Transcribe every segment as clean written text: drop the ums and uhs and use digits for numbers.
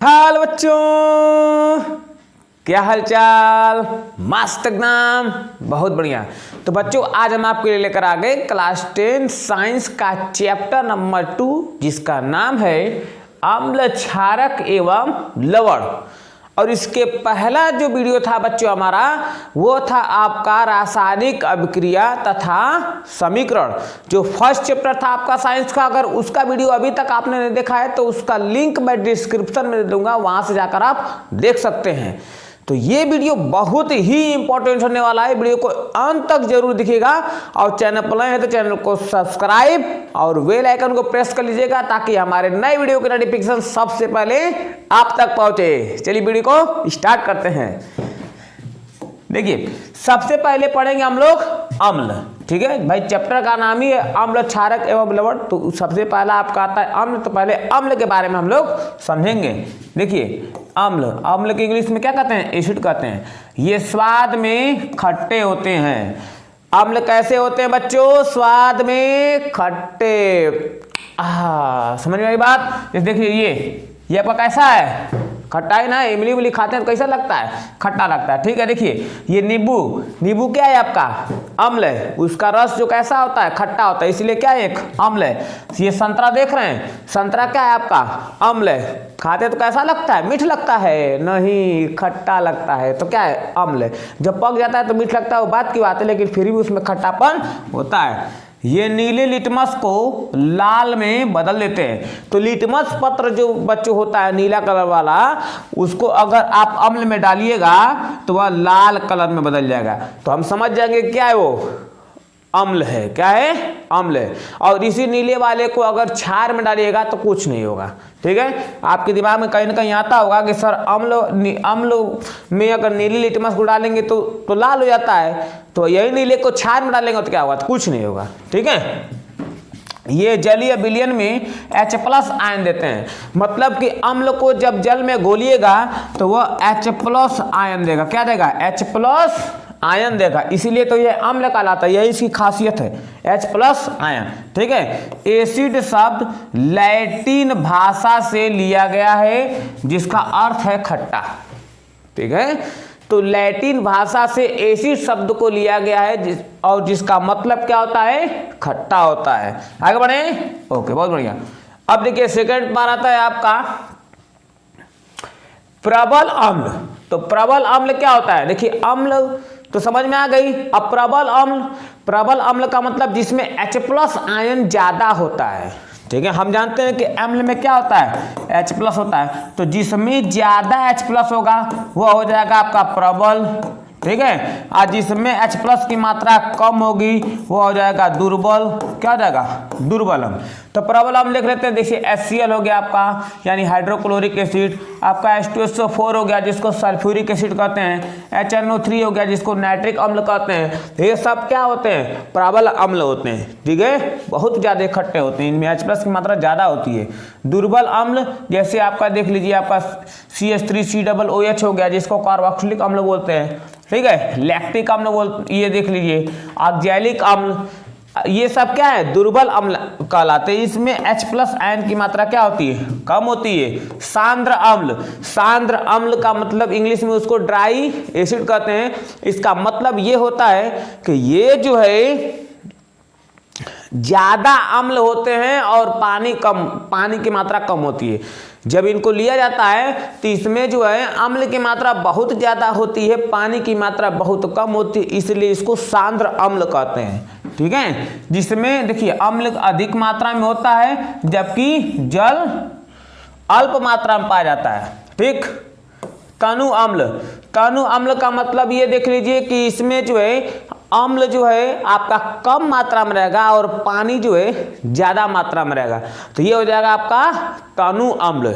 हाल बच्चों, क्या हालचाल। मस्त एकदम, बहुत बढ़िया। तो बच्चों आज हम आपके लिए लेकर आ गए क्लास 10 साइंस का चैप्टर नंबर 2 जिसका नाम है अम्ल क्षारक एवं लवण। और इसके पहला जो वीडियो था बच्चों हमारा वो था आपका रासायनिक अभिक्रिया तथा समीकरण, जो फर्स्ट चैप्टर था आपका साइंस का। अगर उसका वीडियो अभी तक आपने नहीं देखा है तो उसका लिंक मैं डिस्क्रिप्शन में दे दूंगा, वहां से जाकर आप देख सकते हैं। तो ये वीडियो बहुत ही इंपॉर्टेंट होने वाला है, वीडियो को अंत तक जरूर दिखेगा। और चैनल पर नए हैं तो चैनल को सब्सक्राइब और बेल आइकन को प्रेस कर लीजिएगा ताकि हमारे नए वीडियो के नोटिफिकेशन सबसे पहले आप तक पहुंचे। चलिए वीडियो को स्टार्ट करते हैं। देखिए सबसे पहले पढ़ेंगे हम लोग अम्ल, ठीक है भाई। चैप्टर का नाम ही है अम्ल क्षारक एवं लवण, तो सबसे पहला आपका आता है अम्ल। तो पहले अम्ल के बारे में हम लोग समझेंगे। देखिए अम्ल, अम्ल के इंग्लिश में क्या कहते हैं? एसिड कहते हैं। ये स्वाद में खट्टे होते हैं। अम्ल कैसे होते हैं बच्चों? स्वाद में खट्टे। समझ में आई बात? देखिए ये आपका कैसा है? खट्टा है ना। इमली उमली खाते हैं तो कैसा लगता है? खट्टा लगता है, ठीक है। देखिए ये नींबू, नींबू क्या है आपका? अम्ल है। उसका रस जो कैसा होता है? खट्टा होता है, इसलिए क्या है? एक अम्ल है। ये संतरा देख रहे हैं, संतरा क्या है आपका? अम्ल है। खाते तो कैसा लगता है? मीठ लगता है? नहीं, खट्टा लगता है। तो क्या है? अम्ल है। जब पक जाता है तो मीठ लगता है, वो बात की बात है, लेकिन फिर भी उसमें खट्टापन होता है। ये नीले लिटमस को लाल में बदल देते हैं। तो लिटमस पत्र जो बच्चों होता है नीला कलर वाला, उसको अगर आप अम्ल में डालिएगा तो वह लाल कलर में बदल जाएगा। तो हम समझ जाएंगे क्या है वो? अम्ल है। क्या है? अम्ल है। और इसी नीले वाले को अगर क्षार में डालिएगा तो कुछ नहीं होगा, ठीक है। आपके दिमाग में कहीं ना कहीं आता होगा कि सर अम्ल में अगर नीली लिटमस को डालेंगे तो लाल हो जाता है, तो यही नीले को क्षार में डालेंगे तो क्या होगा? तो कुछ नहीं होगा, ठीक है। ये जलीय विलयन में H+ आयन देते हैं। मतलब कि अम्ल को जब जल में घोलिएगा तो वह H+ आयन देगा। क्या देगा? H+ आयन देगा, इसीलिए तो ये अम्ल कहलाता है, यही इसकी खासियत है, H+ आयन, ठीक है। एसिड शब्द लैटिन भाषा से लिया गया है जिसका अर्थ है खट्टा, ठीक है। तो लैटिन भाषा से एसिड शब्द को लिया गया है और जिसका मतलब क्या होता है? खट्टा होता है। आगे बढ़े, ओके, बहुत बढ़िया। अब देखिए सेकंड बार आता है आपका प्रबल अम्ल। तो प्रबल अम्ल क्या होता है? देखिए अम्ल तो समझ में आ गई। अब प्रबल अम्ल, प्रबल अम्ल का मतलब जिसमें H+ आयन ज्यादा होता है, ठीक है। हम जानते हैं कि अम्ल में क्या होता है? H+ होता है। तो जिसमें ज्यादा H+ होगा वो हो जाएगा आपका प्रबल, ठीक है। और जिसमें H+ की मात्रा कम होगी वो हो जाएगा दुर्बल। क्या हो जाएगा? दुर्बल अम्ल। तो प्रबल अम्ल देख लेते हैं। देखिए HCl हो गया आपका, यानी हाइड्रोक्लोरिक एसिड। आपका H2SO4 हो गया जिसको सल्फ्यूरिक एसिड कहते हैं। HNO3 हो गया जिसको नाइट्रिक अम्ल कहते हैं। ये सब क्या होते हैं? प्रबल अम्ल होते हैं, ठीक है। बहुत ज्यादा खट्टे होते हैं, इनमें H+ की मात्रा ज्यादा होती है। दुर्बल अम्ल जैसे आपका देख लीजिए, आपका CH3COOH हो गया जिसको कार्बोक्सिलिक अम्ल बोलते हैं, ठीक है। लैक्टिक अम्ल बोलते, ये देख लीजिए ऑक्जेलिक अम्ल, ये सब क्या है? दुर्बल अम्ल कहलाते हैं। इसमें H+ आयन की मात्रा क्या होती है? कम होती है। सांद्र अम्ल, सांद्र अम्ल का मतलब इंग्लिश में उसको ड्राई एसिड कहते हैं। इसका मतलब ये होता है कि ये जो है ज्यादा अम्ल होते हैं और पानी की मात्रा कम होती है। जब इनको लिया जाता है तो इसमें जो है अम्ल की मात्रा बहुत ज्यादा होती है, पानी की मात्रा बहुत कम होती है, इसलिए इसको सांद्र अम्ल कहते हैं, ठीक है। जिसमें देखिए अम्ल अधिक मात्रा में होता है जबकि जल अल्प मात्रा में पाया जाता है, ठीक। तनु अम्ल, तनु अम्ल का मतलब ये देख लीजिए कि इसमें जो है अम्ल जो है आपका कम मात्रा में रहेगा और पानी जो है ज्यादा मात्रा में रहेगा। तो ये हो जाएगा आपका तनु अम्ल।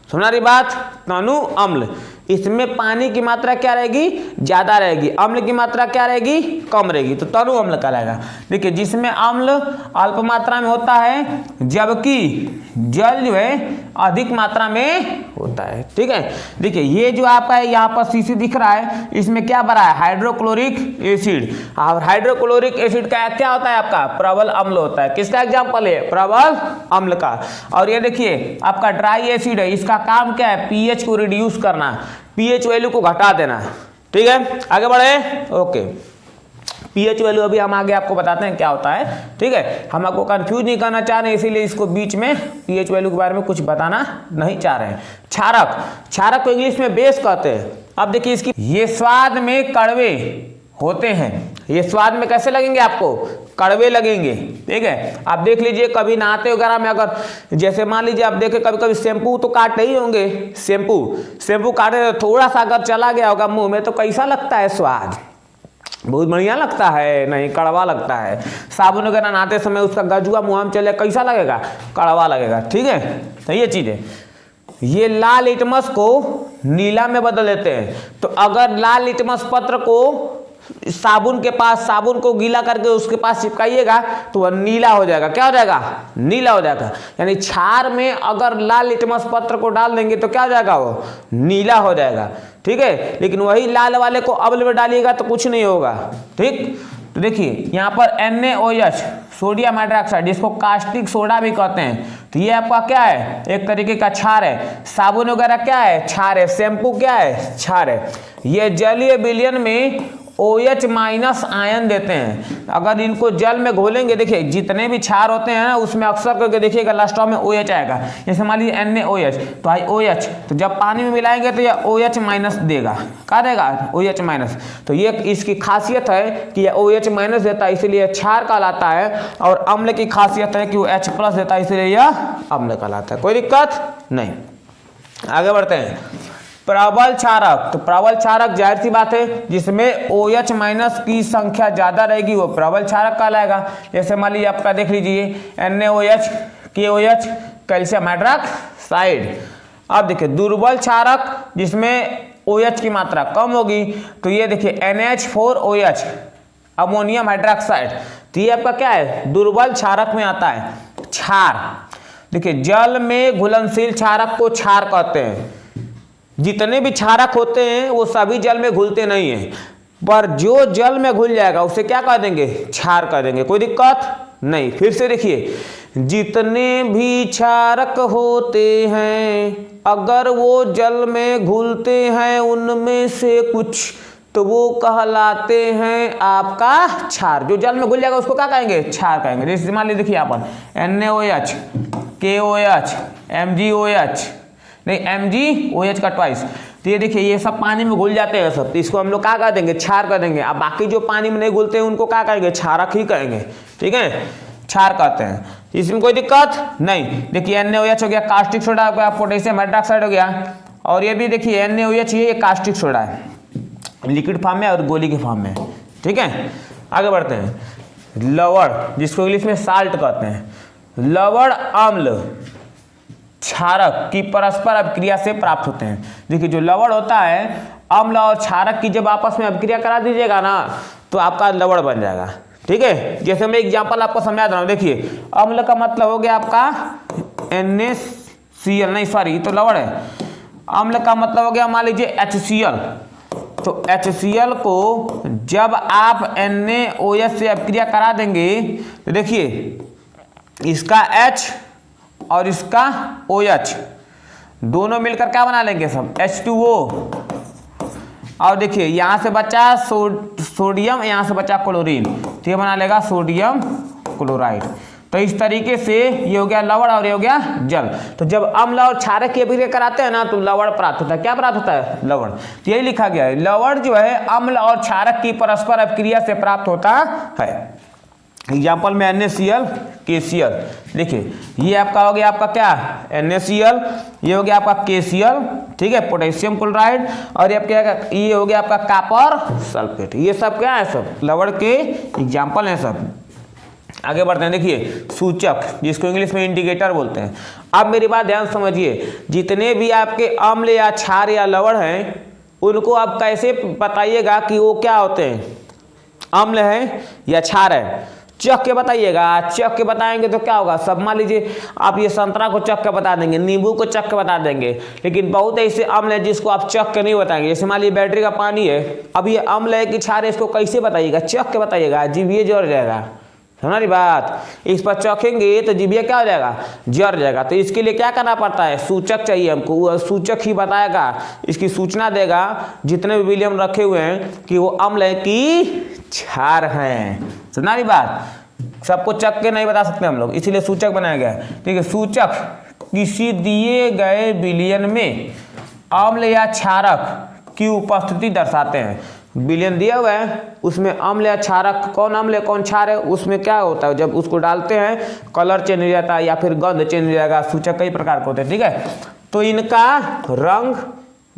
सुना रही बात? तनु अम्ल, इसमें पानी की मात्रा क्या रहेगी, ज्यादा रहेगी, अम्ल की मात्रा क्या रहेगी, कम रहेगी, तो तनु अम्ल कहलाएगा। देखिए जिसमें अम्ल अल्प मात्रा में होता है जबकि जल जो है अधिक मात्रा में होता है। ठीक है, देखिए ये जो आपका है यहाँ पर शीशी दिख रहा है, इसमें क्या भरा है, हाइड्रोक्लोरिक एसिड। और हाइड्रोक्लोरिक एसिड का क्या होता है आपका, प्रबल अम्ल होता है। किसका एग्जाम्पल है, प्रबल अम्ल का। और ये देखिए आपका ड्राई एसिड है, इसका काम क्या है, पीएच को रिड्यूस करना, पीएच वैल्यू को घटा देना। ठीक है, आगे बढ़े। ओके, पीएच वैल्यू अभी हम आगे आपको बताते हैं क्या होता है। ठीक है, हम आपको कंफ्यूज नहीं करना चाह रहे, इसीलिए इसको बीच में पीएच वैल्यू के बारे में कुछ बताना नहीं चाह रहे हैं। क्षारक, क्षारक को इंग्लिश में बेस कहते हैं। अब देखिए इसकी, ये स्वाद में कड़वे होते हैं, ये स्वाद में कैसे लगेंगे आपको, कड़वे लगेंगे। ठीक है, आप देख लीजिए कभी नहाते वगैरह में अगर, जैसे मान लीजिए आप देखें कभी कभी शैम्पू तो काटते ही होंगे, शैम्पू काटे तो थोड़ा सा अगर चला गया होगा मुंह में तो कैसा लगता है स्वाद, बहुत बढ़िया लगता है, नहीं कड़वा लगता है। साबुन वगैरह नहाते समय उसका गजुआ मुंह में चले कैसा लगेगा, कड़वा लगेगा। ठीक है, तो ये चीज है। ये लाल लिटमस को नीला में बदल देते हैं, तो अगर लाल लिटमस पत्र को साबुन के पास, साबुन को गीला करके उसके पास चिपकाइएगा तो वह नीला हो जाएगा। क्या हो जाएगा, नीला हो जाएगा। यानी क्षार में अगर लाल लिटमस पत्र को डाल देंगे तो क्या हो जाएगा, वो नीला हो जाएगा। ठीक है, लेकिन वही लाल वाले को अम्ल में डालिएगा तो कुछ नहीं होगा। ठीक, तो देखिए यहाँ पर NaOH सोडियम हाइड्रोक्साइड, जिसको कास्टिक सोडा भी कहते हैं, तो ये आपका क्या है, एक तरीके का क्षार है। साबुन वगैरह क्या है, क्षार है। शैम्पू क्या है, क्षार है। ये जलीय विलयन में OH माइनस आयन देते हैं। अगर इनको जल में घोलेंगे, देखिए जितने भी क्षार होते हैं ना उसमें अक्सर करके देखिएगा लास्ट में OH आएगा। जैसे मान लीजिए NaOH, तो आई OH, तो जब पानी में मिलाएंगे तो यह OH माइनस देगा। क्या देगा, OH माइनस। तो ये इसकी खासियत है कि यह OH माइनस देता है, इसीलिए क्षार कहलाता है। और अम्ल की खासियत है कि वो H प्लस देता है, इसीलिए यह अम्ल कहलाता है। कोई दिक्कत नहीं, आगे बढ़ते हैं। प्रबल क्षारक, तो प्रबल क्षारक जाहिर सी बात है जिसमें OH माइनस की संख्या ज्यादा रहेगी वो प्रबल क्षारक कहलाएगा। जैसे मान लीजिए आपका देख लीजिए NaOH, KOH, कैल्शियम हाइड्रोक्साइड। अब देखिए दुर्बल क्षारक जिसमें OH की मात्रा कम होगी, तो ये देखिए NH4OH, अमोनियम हाइड्रोक्साइड। तो ये आपका क्या है, दुर्बल क्षारक में आता है। क्षार, देखिए जल में घुलनशील क्षारक को क्षार कहते हैं। जितने भी क्षारक होते हैं वो सभी जल में घुलते नहीं हैं, पर जो जल में घुल जाएगा उसे क्या कह देंगे, क्षार कह देंगे। कोई दिक्कत नहीं। फिर से देखिए, जितने भी क्षारक होते हैं अगर वो जल में घुलते हैं उनमें से कुछ, तो वो कहलाते हैं आपका क्षार। जो जल में घुल जाएगा उसको क्या कहेंगे, क्षार कहेंगे। जैसे मान लीजिए देखिए यहाँ पर NaOH, KOH, MgOH, नहीं MgOH का ट्वाइस, तो ये देखिए ये सब पानी में घुल जाते हैं सब, तो इसको हम लोग क्या कह देंगे, क्षार कह देंगे। अब बाकी जो पानी में नहीं घुलते हैं उनको क्या कहेंगे, क्षारक ही कहेंगे। ठीक है, क्षार कहते हैं, इसमें कोई दिक्कत नहीं। देखिए NaOH हो गया, कास्टिक सोडा हो गया, पोटेशियम हाइड्रोक्साइड हो गया, और ये भी देखिए NaOH ये कास्टिक सोडा है, लिक्विड फॉर्म में और गोली के फॉर्म में। ठीक है, आगे बढ़ते हैं। लवण, जिसको इंग्लिश में साल्ट कहते हैं। लवण अम्ल क्षारक की परस्पर अभिक्रिया से प्राप्त होते हैं। देखिए जो लवण होता है, अम्ल और क्षारक की जब आपस में अभिक्रिया करा दीजिएगा ना तो आपका लवण बन जाएगा। ठीक है, जैसे मैं एग्जांपल आपको समझा रहा हूँ। देखिए अम्ल का मतलब हो गया आपका NaCl, नहीं सॉरी तो लवण है। अम्ल का मतलब हो गया मान लीजिए HCl, तो HCl को जब आप NaOH से अभिक्रिया करा देंगे तो देखिए इसका H और इसका OH दोनों मिलकर क्या बना लेंगे सब, H2O। और देखिए यहाँ से बचा सोडियम, यहाँ से बचा क्लोरीन, तो ये बना लेगा सोडियम क्लोराइड। तो इस तरीके से ये हो गया लवण और ये हो गया जल। तो जब अम्ल और क्षारक की अभिक्रिया कराते हैं ना तो लवण प्राप्त होता है। क्या प्राप्त होता है, लवण। तो यही लिखा गया है, लवण जो है अम्ल और क्षारक की परस्पर अभिक्रिया से प्राप्त होता है। एग्जाम्पल में NaCl, KCl। देखिए ये आपका हो गया आपका क्या, NaCl, ये हो गया आपका KCl, ठीक है, पोटेशियम क्लोराइड, और ये हो गया आपका कॉपर सल्फेट। ये सब क्या है, सब लवण के एग्जाम्पल हैं सब। आगे बढ़ते हैं। देखिए सूचक, जिसको इंग्लिश में इंडिकेटर बोलते हैं। अब मेरी बात ध्यान समझिए, जितने भी आपके अम्ल या क्षार या लवण हैं उनको आप कैसे बताइएगा कि वो क्या होते हैं, अम्ल है या क्षार है। चख के बताइएगा। चख के बताएंगे तो क्या होगा, सब मान लीजिए आप ये संतरा को चख के बता देंगे, नींबू को चख के बता देंगे, लेकिन बहुत ऐसे अम्ल है जिसको आप चख के नहीं बताएंगे। जैसे मान लीजिए बैटरी का पानी है, अब ये अम्ल है कि क्षार है, इसको कैसे बताइएगा, चख के बताइएगा, जीभीए जर जाएगा। हमारी बात, इस पर चखेंगे तो जीभीए क्या हो जाएगा, जर जाएगा। तो इसके लिए क्या करना पड़ता है, सूचक चाहिए हमको। वो सूचक ही बताएगा, इसकी सूचना देगा जितने भी विलियम रखे हुए हैं कि वो अम्ल है कि क्षार हैं। सुना रही बात, सबको चख के नहीं बता सकते हम लोग, इसीलिए सूचक बनाया गया है। ठीक है, सूचक किसी दिए गए विलयन में अम्ल या क्षारक की उपस्थिति दर्शाते हैं। विलयन दिया हुआ है, उसमें अम्ल या क्षारक, कौन अम्ल है कौन क्षार है, उसमें क्या होता है, जब उसको डालते हैं कलर चेंज हो जाता है या फिर गंध चेंज हो जाएगा। सूचक कई प्रकार के होते हैं। ठीक है, तो इनका रंग,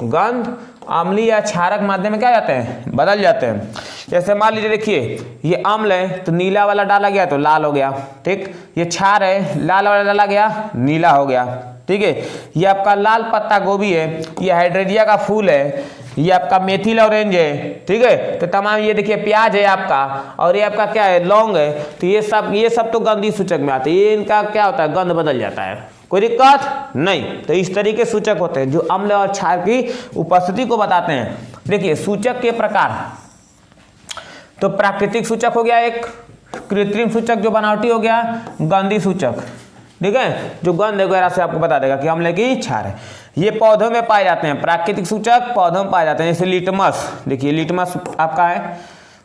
गंध अम्लीय या क्षारक माध्यम में क्या जाते हैं, बदल जाते हैं। जैसे मान लीजिए, देखिए ये अम्ल है तो नीला वाला डाला गया तो लाल हो गया। ठीक, ये क्षार है, लाल वाला डाला गया नीला हो गया। ठीक है, ये आपका लाल पत्ता गोभी है, ये हाइड्रेरिया का फूल है, ये आपका मेथिल ऑरेंज है। ठीक है, तो तमाम ये देखिए प्याज है आपका, और ये आपका क्या है, लौंग है। तो ये सब तो गंधी सूचक में आते हैं। ये इनका क्या होता है, गंध बदल जाता है, कोई दिक्कत नहीं। तो इस तरीके सूचक होते हैं जो अम्ल और क्षार की उपस्थिति को बताते हैं। देखिए सूचक के प्रकार, तो प्राकृतिक सूचक हो गया एक, कृत्रिम सूचक जो बनावटी हो गया, गंधी सूचक। ठीक है, जो गंध वगैरह से आपको बता देगा कि अम्ल की क्षार है। ये पौधों में पाए जाते हैं, प्राकृतिक सूचक पौधों में पाए जाते हैं। जैसे लिटमस, देखिए लिटमस आपका है।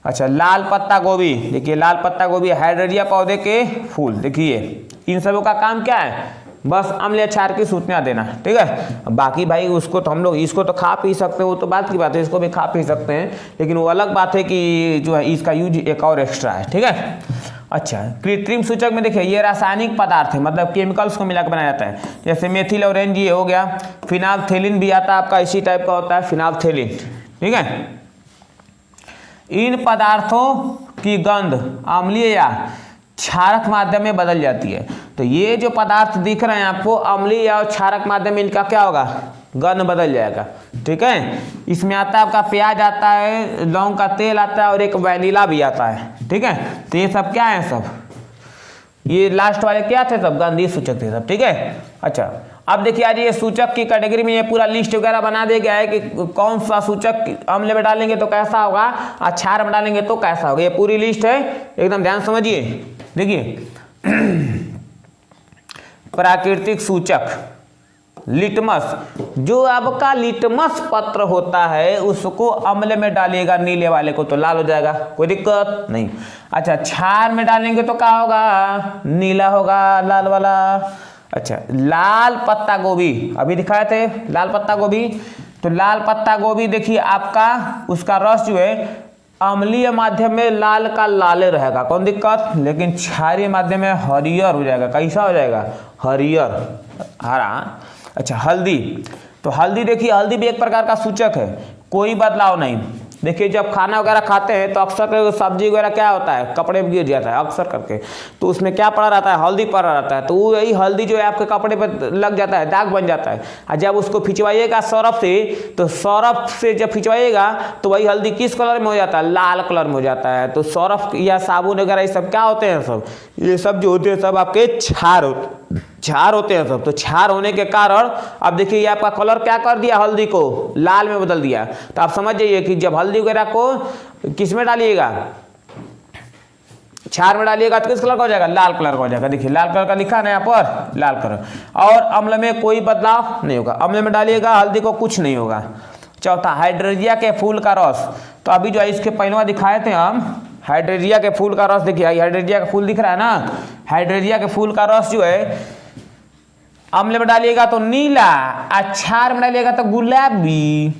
अच्छा, लाल पत्ता गोभी, देखिए लाल पत्ता गोभी हाइड्रेरिया पौधे के फूल। देखिए इन सबों का काम क्या है, बस अम्ल या क्षार की सूचना देना। ठीक है, बाकी भाई उसको तो हम लोग इसको तो खा पी सकते हैं, वो तो बात की बात है, इसको भी खा पी सकते हैं, लेकिन वो अलग बात है कि जो है इसका यूज एक और एक्स्ट्रा है। ठीक है, अच्छा कृत्रिम सूचक में देखिए ये रासायनिक पदार्थ है, मतलब केमिकल्स को मिलाकर बनाया जाता है। जैसे मेथिल ऑरेंज ये हो गया, फिनाल्थेलिन भी आता है आपका, इसी टाइप का होता है फिनाल्थेलिन। ठीक है, इन पदार्थों की गंध अम्लीय या क्षारक माध्यम में बदल जाती है। तो ये जो पदार्थ दिख रहे हैं आपको, अम्लीय या क्षारक माध्यम में इनका क्या होगा, गंध बदल जाएगा। ठीक है, इसमें आता है आपका प्याज आता है, लौंग का तेल आता है और एक वैनिला भी आता है। ठीक है, तो ये सब क्या है, सब ये लास्ट वाले क्या थे, सब गंधी सूचक थे सब। ठीक है, अच्छा अब देखिए आज ये सूचक की कैटेगरी में ये पूरा लिस्ट वगैरह बना दिया गया है कि कौन सा सूचक अम्ल में डालेंगे तो कैसा होगा और क्षार में डालेंगे तो कैसा होगा। ये पूरी लिस्ट है, एकदम ध्यान समझिए। देखिए प्राकृतिक सूचक, लिटमस, जो आपका लिटमस पत्र होता है उसको अम्ल में डालिएगा, नीले वाले को तो लाल हो जाएगा, कोई दिक्कत नहीं। अच्छा, क्षार में डालेंगे तो क्या होगा, नीला होगा, लाल वाला। अच्छा, लाल पत्ता गोभी अभी दिखाए थे, लाल पत्ता गोभी, तो लाल पत्ता गोभी देखिए आपका उसका रस जो है अम्लीय माध्यम में लाल का लाले रहेगा, कौन दिक्कत, लेकिन क्षारीय माध्यम में हरियर हो जाएगा। कैसा हो जाएगा, हरियर, हरा। अच्छा, हल्दी, तो हल्दी देखिए, हल्दी भी एक प्रकार का सूचक है, कोई बदलाव नहीं। देखिए जब खाना वगैरह खाते हैं तो अक्सर सब्जी वगैरह क्या होता है, कपड़े में गिर जाता है अक्सर करके, तो उसमें क्या पड़ा रहता है, हल्दी पड़ा रहता है। तो वो यही हल्दी जो है आपके कपड़े पर लग जाता है, दाग बन जाता है। और जब उसको खिंचवाइएगा सरफ से, तो सरफ से जब खिंचवाइएगा तो वही हल्दी किस कलर में हो जाता है, लाल कलर में हो जाता है। तो सरफ या साबुन वगैरह ये सब क्या होते हैं, सब ये सब जो होते हैं सब आपके क्षार होते हैं सब। तो क्षार होने के कारण अब देखिए ये आपका कलर क्या कर दिया, हल्दी को लाल में बदल दिया। तो आप समझ जाइए कि जब हल्दी वगैरह को किस में डालिएगा, क्षार में डालिएगा तो किस कलर का हो जाएगा, लाल कलर का हो जाएगा। देखिए लाल कलर का लिखा है ना यहाँ पर, लाल कलर। और अम्ल में कोई बदलाव नहीं होगा, अम्ल में डालिएगा हल्दी को कुछ नहीं होगा। चौथा, हाइड्रेरिया के फूल का रस, तो अभी जो है इसके पहलवा दिखाए थे हम, हाइड्रेरिया के फूल का रस देखिए, हाइड्रेरिया का फूल दिख रहा है ना, हाइड्रेरिया के फूल का रस जो है अम्ल में डालिएगा तो नीला, क्षार में डालिएगा तो गुलाबी।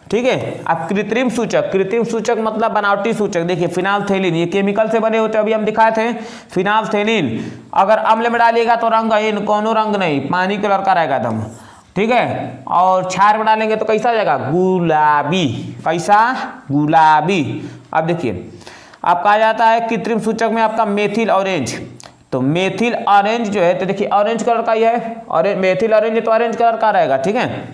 ठीक है, अब कृत्रिम सूचक मतलब बनावटी सूचक, देखिए फिनाल्थेलिन, ये केमिकल से बने होते हैं, अभी हम दिखाए थे फिनाल्थेलिन। अगर अम्ल में डालिएगा तो रंगहीन, कोनो रंग नहीं, पानी कलर का रहेगा एकदम। ठीक है, और क्षार में डालेंगे तो कैसा हो जाएगा, गुलाबी। कैसा, गुलाबी। अब देखिए आपका आ जाता है कृत्रिम सूचक में आपका मेथिल ऑरेंज। तो मेथिल ऑरेंज जो है, तो देखिए ऑरेंज कलर का ही है, और मेथिल ऑरेंज है तो ऑरेंज कलर का रहेगा, ठीक है।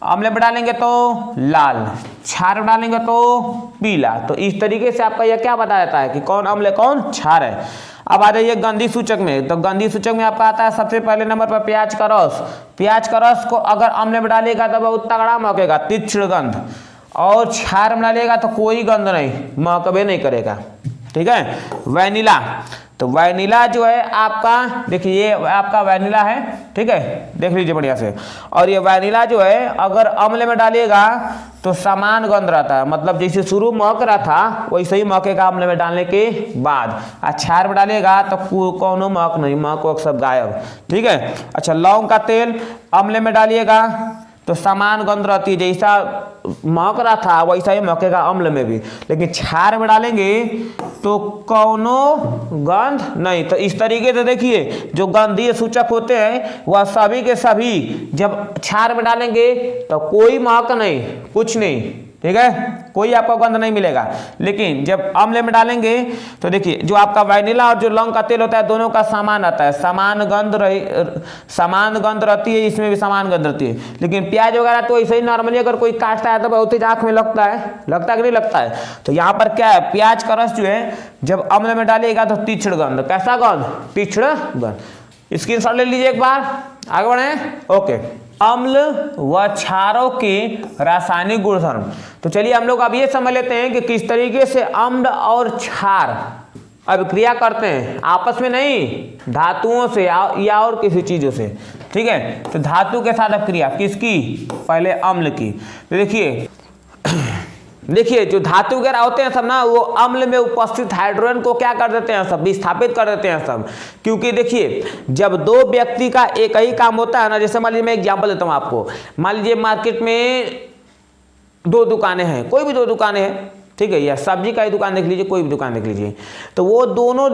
अम्ल में डालेंगे तो लाल, क्षार में डालेंगे तो पीला। तो इस तरीके से आपका यह क्या बता देता है कि कौन अम्ल है कौन क्षार है। अब आ जाइए गंधी सूचक में। तो गंधी सूचक में आपका आता है सबसे पहले नंबर पर प्याज का रस। प्याज का रस को अगर अम्ल में डालेगा तो बहुत तगड़ा महकेगा, तीक्ष्ण गंध, और क्षार में डालेगा तो कोई गंध नहीं, महकबे नहीं करेगा, ठीक है। वैनिला, तो वैनिला जो है आपका, देखिए ये आपका वैनिला है, ठीक है, देख लीजिए बढ़िया से। और ये वैनिला जो है अगर अम्ल में डालेगा तो समान गंध रहता है, मतलब जैसे शुरू महक रहा था वैसे ही महकेगा अम्ल में डालने के बाद। क्षार में डालेगा तो कोनो महक नहीं, महक वक सब गायब, ठीक है। अच्छा, लौंग का तेल अम्ल में डालिएगा तो समान गंध रहती है, जैसा महक रहा था वैसा ही महकेगा अम्ल में भी। लेकिन क्षार में डालेंगे तो कौनो गंध नहीं। तो इस तरीके से देखिए जो गंधीय सूचक होते हैं वह सभी के सभी जब क्षार में डालेंगे तो कोई महक नहीं, कुछ नहीं, ठीक है, कोई आपको गंध नहीं मिलेगा। लेकिन जब अम्ल में डालेंगे तो देखिए जो आपका वैनिला और जो लौंग का तेल होता है दोनों का समान आता है, समान गंध रहती है, इसमें भी समान गंध रहती है। लेकिन प्याज वगैरह तो ऐसे ही नॉर्मली अगर कोई काटता है तो बहुत ही आंख में लगता है कि नहीं लगता है। तो यहाँ पर क्या है, प्याज का रस जो है जब अम्ल में डालिएगा तो तीक्ष्ण गंध, कैसा गंध, तीक्ष्ण गंध। स्क्रीनशॉट ले लीजिए एक बार, आगे बढ़े। ओके, अम्ल व क्षारों के रासायनिक गुणधर्म। तो चलिए हम लोग अब ये समझ लेते हैं कि किस तरीके से अम्ल और क्षार अभिक्रिया करते हैं, आपस में नहीं, धातुओं से या और किसी चीजों से, ठीक है। तो धातु के साथ अभिक्रिया किसकी, पहले अम्ल की। तो देखिए जो धातु वगैरह होते हैं सब ना, वो अम्ल में उपस्थित हाइड्रोजन को क्या कर देते हैं, सब विस्थापित कर देते हैं सब। क्योंकि देखिए जब दो व्यक्ति का एक ही काम होता है ना, जैसे मान लीजिए मैं एग्जांपल देता हूं आपको, मान लीजिए मार्केट में दो दुकानें हैं, कोई भी दो दुकानें हैं, ठीक है, या सब्जी का ही दुकान देख लीजिए, कोई भी दुकान देख लीजिए। तो वो दोनों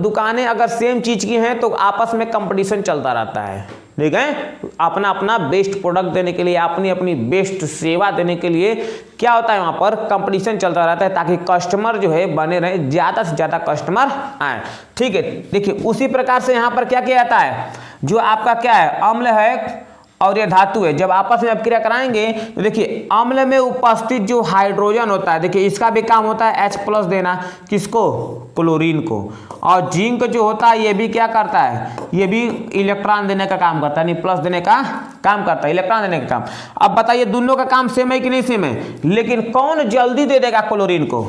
दुकानें अगर सेम चीज की हैं तो आपस में कंपटीशन चलता रहता है, ठीक है। अपना अपना बेस्ट प्रोडक्ट देने के लिए, अपनी अपनी बेस्ट सेवा देने के लिए क्या होता है, वहां पर कंपटीशन चलता रहता है ताकि कस्टमर जो है बने रहे, ज्यादा से ज्यादा कस्टमर आए, ठीक है। देखिए उसी प्रकार से यहाँ पर क्या किया जाता है, जो आपका क्या है अम्ल है और ये धातु है, जब आपस में अभिक्रिया कराएंगे तो देखिए अम्ल में उपस्थित जो हाइड्रोजन होता है, देखिए इसका भी काम होता है H+ देना, किसको, क्लोरीन को। और जिंक जो होता है ये भी क्या करता है, ये भी इलेक्ट्रॉन देने का काम करता है, यानी प्लस देने का काम करता है, इलेक्ट्रॉन देने का काम। अब बताइए दोनों का काम सेम है कि नहीं सेम है, लेकिन कौन जल्दी दे देगा क्लोरीन को,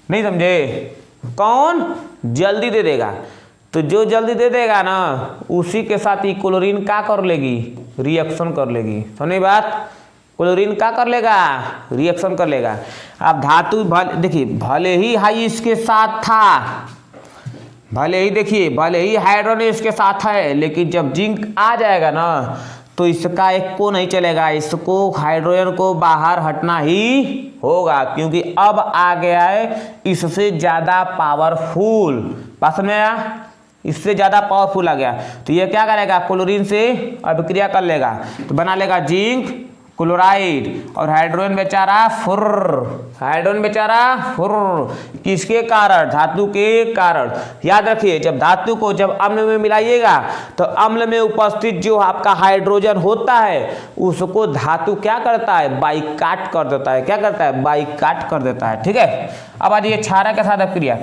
नहीं समझे, कौन जल्दी दे देगा। तो जो जल्दी दे देगा ना उसी के साथ ही क्लोरीन क्या कर लेगी, रिएक्शन कर लेगी, समझे बात। क्लोरीन क्या कर लेगा, रिएक्शन कर लेगा। अब धातु देखिए भले ही हाई इसके साथ था, भले ही देखिए भले ही हाइड्रोजन इसके साथ है, लेकिन जब जिंक आ जाएगा ना तो इसका एक को नहीं चलेगा, इसको हाइड्रोजन को बाहर हटना ही होगा, क्योंकि अब आ गया है इससे ज्यादा पावरफुल, पास में आया, इससे ज्यादा पावरफुल आ गया। तो ये क्या करेगा, क्लोरीन से अभिक्रिया कर लेगा, तो बना लेगा जिंक क्लोराइड, और हाइड्रोजन बेचारा फुर्र, किसके कारण, धातु के कारण। याद रखिए जब धातु को जब अम्ल में मिलाइएगा तो अम्ल में उपस्थित जो आपका हाइड्रोजन होता है उसको धातु क्या करता है, बाइकाट कर देता है, क्या करता है, बाइकाट कर देता है, ठीक है। अब आ जाइए क्षार के साथ अभिक्रिया।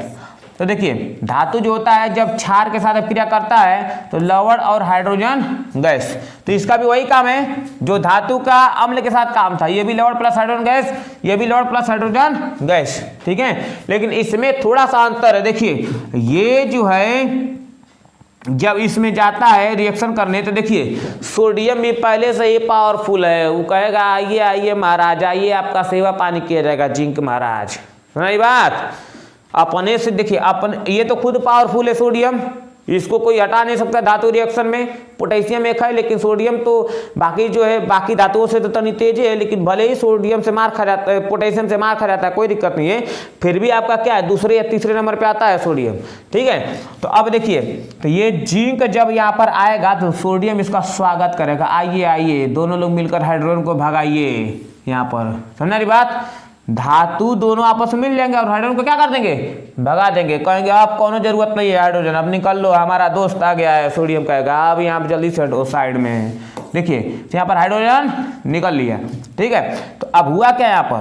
तो देखिए धातु जो होता है जब क्षार के साथ अभिक्रिया करता है तो लवण और हाइड्रोजन गैस, तो इसका भी वही काम है जो धातु का अम्ल के साथ काम था, ये भी लवण प्लस हाइड्रोजन गैस, ये भी लवण प्लस हाइड्रोजन गैस, ठीक है। लेकिन इसमें थोड़ा सा अंतर है, देखिए ये जो है जब इसमें जाता है रिएक्शन करने तो देखिए सोडियम भी पहले से ही पावरफुल है, वो कहेगा आइए आइए महाराज आइए, आपका सेवा पानी किया जाएगा जिंक महाराज, नहीं बात। अपने से देखिए अपन ये तो खुद पावरफुल है सोडियम, इसको कोई हटा नहीं सकता धातु रिएक्शन में। पोटेशियम एक है लेकिन सोडियम तो बाकी जो है बाकी धातुओं से तो तनी तेज है, लेकिन भले ही सोडियम से मार खा जाता है, पोटेशियम से मार खा जाता है, कोई दिक्कत नहीं है, फिर भी आपका क्या है दूसरे या तीसरे नंबर पे आता है सोडियम, ठीक है। तो अब देखिए तो ये जिंक जब यहाँ पर आएगा तो सोडियम इसका स्वागत करेगा, आइए आइए दोनों लोग मिलकर हाइड्रोजन को भगाइए यहाँ पर, समझा रही बात। धातु दोनों आपस में मिल जाएंगे और हाइड्रोजन को क्या कर देंगे, भगा देंगे। कहेंगे अब कोनो जरूरत नहीं है हाइड्रोजन, अब निकल लो, हमारा दोस्त आ गया है सोडियम कहेगा अब यहाँ पे जल्दी से हटो साइड में। देखिए यहाँ पर हाइड्रोजन निकल लिया, ठीक है। तो अब हुआ क्या यहाँ पर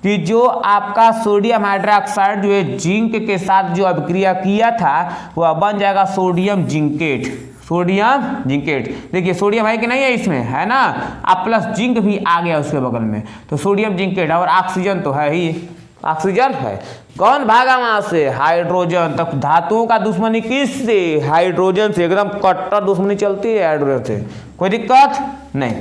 कि जो आपका सोडियम हाइड्रोक्साइड जो है जिंक के साथ जो अभिक्रिया किया था वह बन जाएगा सोडियम जिंकेट, सोडियम जिंकेट। देखिए सोडियम है कि नहीं है इसमें, है ना, अब प्लस जिंक भी आ गया उसके बगल में, तो सोडियम जिंकेट। और ऑक्सीजन तो है ही, ऑक्सीजन है, कौन भागा वहां से, हाइड्रोजन। तब धातुओं का दुश्मनी किससे, हाइड्रोजन से, एकदम कट्टर दुश्मनी चलती है हाइड्रोजन से, कोई दिक्कत नहीं।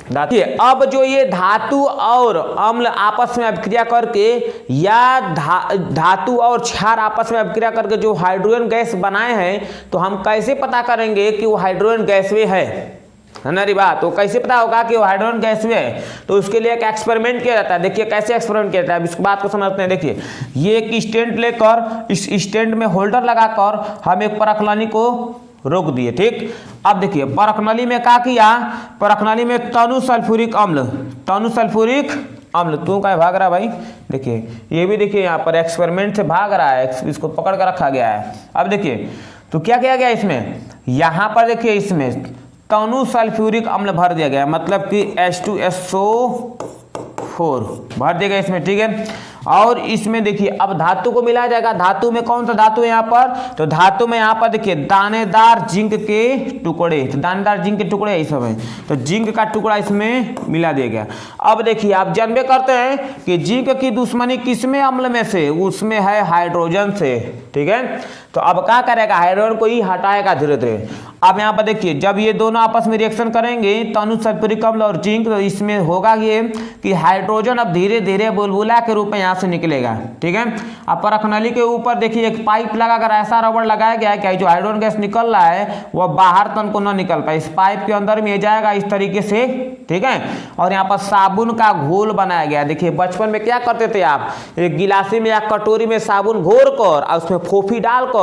देखिए अब जो ये धातु और अम्ल आपस में अभिक्रिया करके या धातु और क्षार आपस में अभिक्रिया करके जो हाइड्रोजन गैस बनाए हैं, तो हम कैसे पता करेंगे कि वो हाइड्रोजन गैसवे है ना री बात। तो कैसे पता होगा कि वो हाइड्रोजन गैसवे है, तो उसके लिए एक एक्सपेरिमेंट किया जाता है। देखिए कैसे एक्सपेरिमेंट किया जाता है, अब इस बात को समझते हैं। देखिए ये एक स्टेंट लेकर इस स्टेंट में होल्डर लगाकर हम एक परखनली को रोक दिए, ठीक। अब देखिए परखनली में क्या किया, परखनली में तनु सल्फ्यूरिक अम्ल, तनु सल्फ्यूरिक अम्ल, तू क्या भाग रहा भाई, देखिए ये भी देखिए यहाँ पर एक्सपेरिमेंट से भाग रहा है, इसको पकड़ कर रखा गया है। अब देखिए तो क्या किया गया इसमें, यहाँ पर देखिए इसमें तनु सल्फ्यूरिक अम्ल भर दिया गया, मतलब कि H2SO4 भर दिया गया इसमें, ठीक है। और इसमें देखिए अब धातु को मिलाया जाएगा। धातु में कौन सा धातु है यहाँ पर, तो धातु में यहाँ पर देखिए दानेदार जिंक के टुकड़े, तो दानेदार जिंक के टुकड़े ये सब है, तो जिंक का टुकड़ा इसमें मिला दिया गया। अब देखिए आप जानबे करते हैं कि जिंक की दुश्मनी किसमें अम्ल में से, उसमें है हाइड्रोजन से, ठीक है। तो अब क्या करेगा, हाइड्रोजन को ही हटाएगा धीरे धीरे। अब यहाँ पर देखिए जब ये दोनों आपस में रिएक्शन करेंगे तनु सल्फ्यूरिक अम्ल और जिंक, तो इसमें होगा ये कि हाइड्रोजन अब धीरे धीरे बुलबुला के रूप में यहाँ से निकलेगा, ठीक है। अब परखनली के ऊपर देखिए एक पाइप लगाकर ऐसा रबड़ लगाया गया है कि जो हाइड्रोजन गैस निकल रहा है वह बाहर तन को न निकल पाए, इस पाइप के अंदर में जाएगा इस तरीके से, ठीक है। और यहाँ पर साबुन का घोल बनाया गया। देखिए बचपन में क्या करते थे आप, एक गिलासी में या कटोरी में साबुन घोर कर और उसमें फोफी डालकर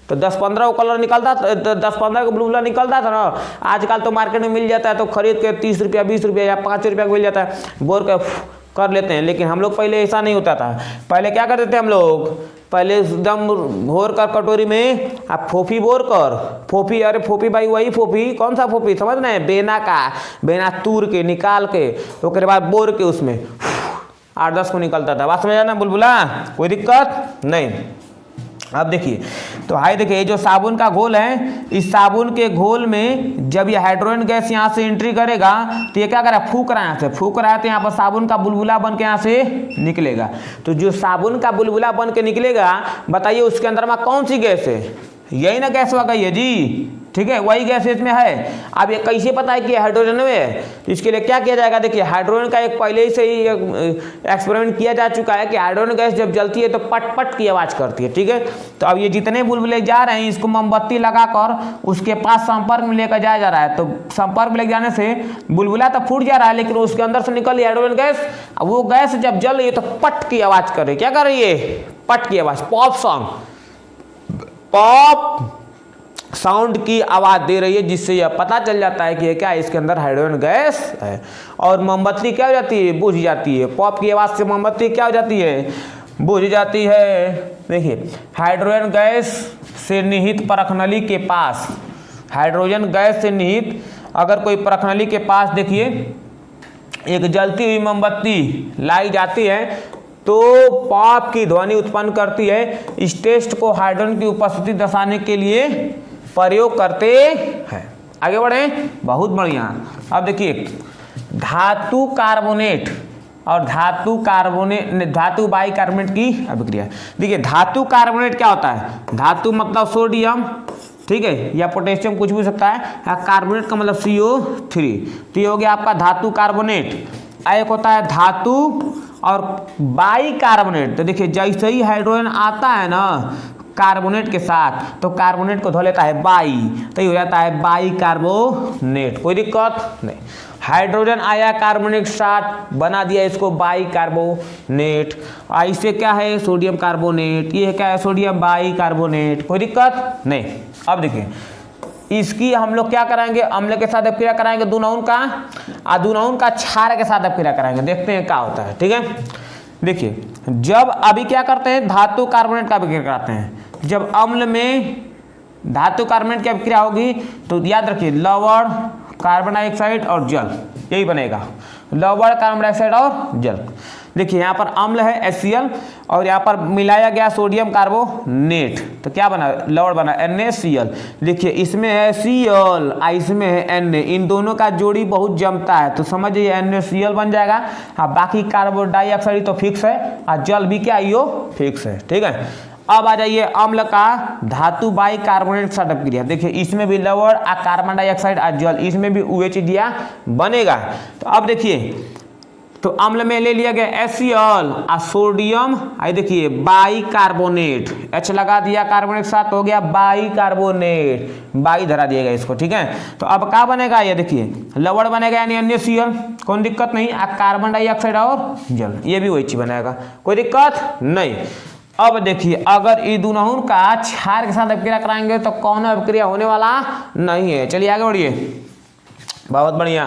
तो 10-15 कलर निकलता, 10-15 का बुलबुला निकलता था ना। आजकल तो मार्केट में मिल जाता है, तो खरीद के 30 रुपया 20 रुपया या 5 रुपया का मिल जाता है, बोर के कर लेते हैं। लेकिन हम लोग पहले ऐसा नहीं होता था, पहले क्या करते थे हम लोग, पहले एकदम घोर कर कटोरी में आप फोफी बोर कर, फोफी, अरे फोफी भाई वही फोफी, कौन सा फोफी समझ रहे हैं, बेना का, बेना तूर के निकाल के उसके बाद बोर के उसमें 8-10 को निकलता था, बात समझ आना बुलबुला, कोई दिक्कत नहीं। अब देखिए तो हाई देखिए ये जो साबुन का घोल है, इस साबुन के घोल में जब ये हाइड्रोजन गैस यहाँ से एंट्री करेगा तो ये क्या करेगा, फूक रहा है, यहाँ से फूक रहा है, तो यहाँ पर साबुन का बुलबुला बन के यहाँ से निकलेगा। तो जो साबुन का बुलबुला बन के निकलेगा, बताइए उसके अंदर में कौन सी गैस है, यही ना गैस गई है जी, ठीक है, वही गैस इसमें है। अब ये कैसे पता है कि हाइड्रोजन में है, तो इसके लिए क्या किया जाएगा, देखिए हाइड्रोजन का एक पहले ही से ही एक्सपेरिमेंट किया जा चुका है कि हाइड्रोजन गैस जब जलती है तो पट पट की आवाज़ करती है, ठीक है। तो अब ये जितने बुलबुले जा रहे हैं इसको मोमबत्ती लगाकर उसके पास संपर्क में लेकर जाया जा रहा है, तो संपर्क में लेकर जाने से बुलबुला तो फूट जा रहा है, लेकिन उसके अंदर से निकल रही हाइड्रोजन गैस, वो गैस जब जल रही है तो पट की आवाज़ कर रही है, क्या कर रही है, पट की आवाज़, पॉप सॉन्ग, पॉप साउंड की आवाज़ दे रही है, जिससे यह पता चल जाता है कि ये क्या है, इसके अंदर हाइड्रोजन गैस है। और मोमबत्ती क्या हो जाती है, बुझ जाती है, पॉप की आवाज़ से मोमबत्ती क्या हो जाती है, बुझ जाती है। देखिए हाइड्रोजन गैस से निहित परखनली के पास, हाइड्रोजन गैस से निहित अगर कोई परखनली के पास देखिए एक जलती हुई मोमबत्ती लाई जाती है तो पॉप की ध्वनि उत्पन्न करती है। इस टेस्ट को हाइड्रोजन की उपस्थिति दर्शाने के लिए प्रयोग करते हैं। आगे बढ़े, बहुत बढ़िया। अब देखिए धातु कार्बोनेट और धातु कार्बोनेट, धातु बाइकार्बोनेट की अभिक्रिया। देखिए धातु कार्बोनेट क्या होता है, धातु मतलब सोडियम, ठीक है, या पोटेशियम कुछ भी हो सकता है, कार्बोनेट का मतलब CO3, तो ये हो गया आपका धातु कार्बोनेट। एक होता है धातु और बाइकार्बोनेट, तो देखिए जैसे ही हाइड्रोजन आता है ना कार्बोनेट के साथ, तो कार्बोनेट को धो लेता है बाई, तो ये हो जाता है बाइकार्बोनेट, कोई दिक्कत नहीं। हाइड्रोजन आया कार्बोनेट के साथ, बना दिया इसको बाइकार्बोनेट। इससे क्या है, सोडियम कार्बोनेट, ये क्या है, सोडियम बाइकार्बोनेट, कोई दिक्कत नहीं। अब देखिए इसकी हम लोग क्या कराएंगे, अम्ल के साथ अपक्रिया कराएंगे दूनाउन का, और दूनाउन का क्षार के साथ अपक्रिया कराएंगे। देखते हैं क्या होता है। ठीक है, देखिए जब अभी क्या करते हैं, धातु कार्बोनेट का अपक्रिया कराते हैं। जब अम्ल में धातु कार्बोनेट की अपक्रिया होगी तो याद रखिए लवण, कार्बन डाइऑक्साइड और जल, यही बनेगा, लवण, कार्बन डाइऑक्साइड और जल। देखिए यहाँ पर अम्ल है HCl और यहाँ पर मिलाया गया सोडियम कार्बोनेट, तो क्या बना, लवण बना NaCl। देखिए इसमें है Cl, इसमें है Na, इन दोनों का जोड़ी बहुत जमता है तो समझिए NaCl बन जाएगा। हाँ, बाकी कार्बन डाइऑक्साइड तो फिक्स है और जल भी क्या यो फिक्स है। ठीक है, अब आ जाइए अम्ल का धातु बाई कार्बोनेट के साथ अपक्रिया। देखिए इसमें भी लवण, कार्बन डाइऑक्साइड और जल, इसमें भी OH दिया बनेगा। तो अब देखिए, तो अम्ल में ले लिया गया HCl और सोडियम, आई देखिए बाई कार्बोनेट, H लगा दिया, कार्बोनेट के साथ हो गया बाई कार्बोनेट, बाई धरा दिएगा इसको। ठीक है, तो अब क्या बनेगा, ये देखिए लवण बनेगा यानी NaCl, कोई दिक्कत नहीं, कार्बन डाइऑक्साइड और जल, ये भी वही चीज बनेगा, कोई दिक्कत नहीं। अब देखिए अगर ई दूनाउन का क्षार के साथ अपक्रिया कराएंगे तो कौन अपक्रिया होने वाला नहीं है। चलिए आगे बढ़िए, बहुत बढ़िया,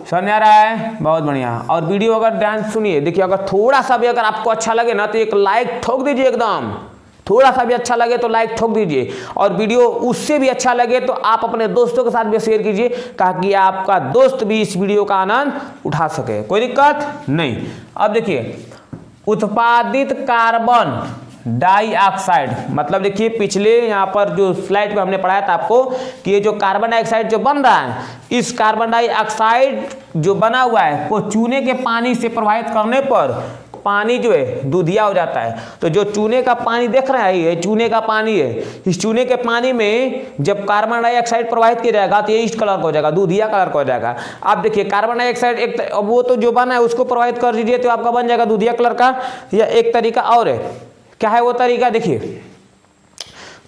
समझ में आ रहा है, बहुत बढ़िया। और वीडियो अगर ध्यान सुनिए, देखिए अगर थोड़ा सा भी अगर आपको अच्छा लगे ना तो एक लाइक ठोक दीजिए, एकदम थोड़ा सा भी अच्छा लगे तो लाइक ठोक दीजिए, और वीडियो उससे भी अच्छा लगे तो आप अपने दोस्तों के साथ भी शेयर कीजिए ताकि आपका दोस्त भी इस वीडियो का आनंद उठा सके, कोई दिक्कत नहीं। अब देखिए उत्पादित कार्बन डाइऑक्साइड, मतलब देखिए पिछले यहाँ पर जो स्लाइड पे हमने पढ़ाया था आपको कि ये जो कार्बन डाइऑक्साइड जो बन रहा है, इस कार्बन डाइऑक्साइड जो बना हुआ है को चूने के पानी से प्रवाहित करने पर पानी जो है दूधिया हो जाता है। तो जो चूने का पानी देख रहे हैं, ये चूने का पानी है, इस चूने के पानी में जब कार्बन डाइऑक्साइड प्रवाहित किया जाएगा तो ये इस कलर का हो जाएगा, दूधिया कलर का हो जाएगा। आप देखिए कार्बन डाइऑक्साइड एक वो तो जो बना है उसको प्रवाहित कर दीजिए तो आपका बन जाएगा दूधिया कलर का। या एक तरीका और है, क्या है वो तरीका, देखिए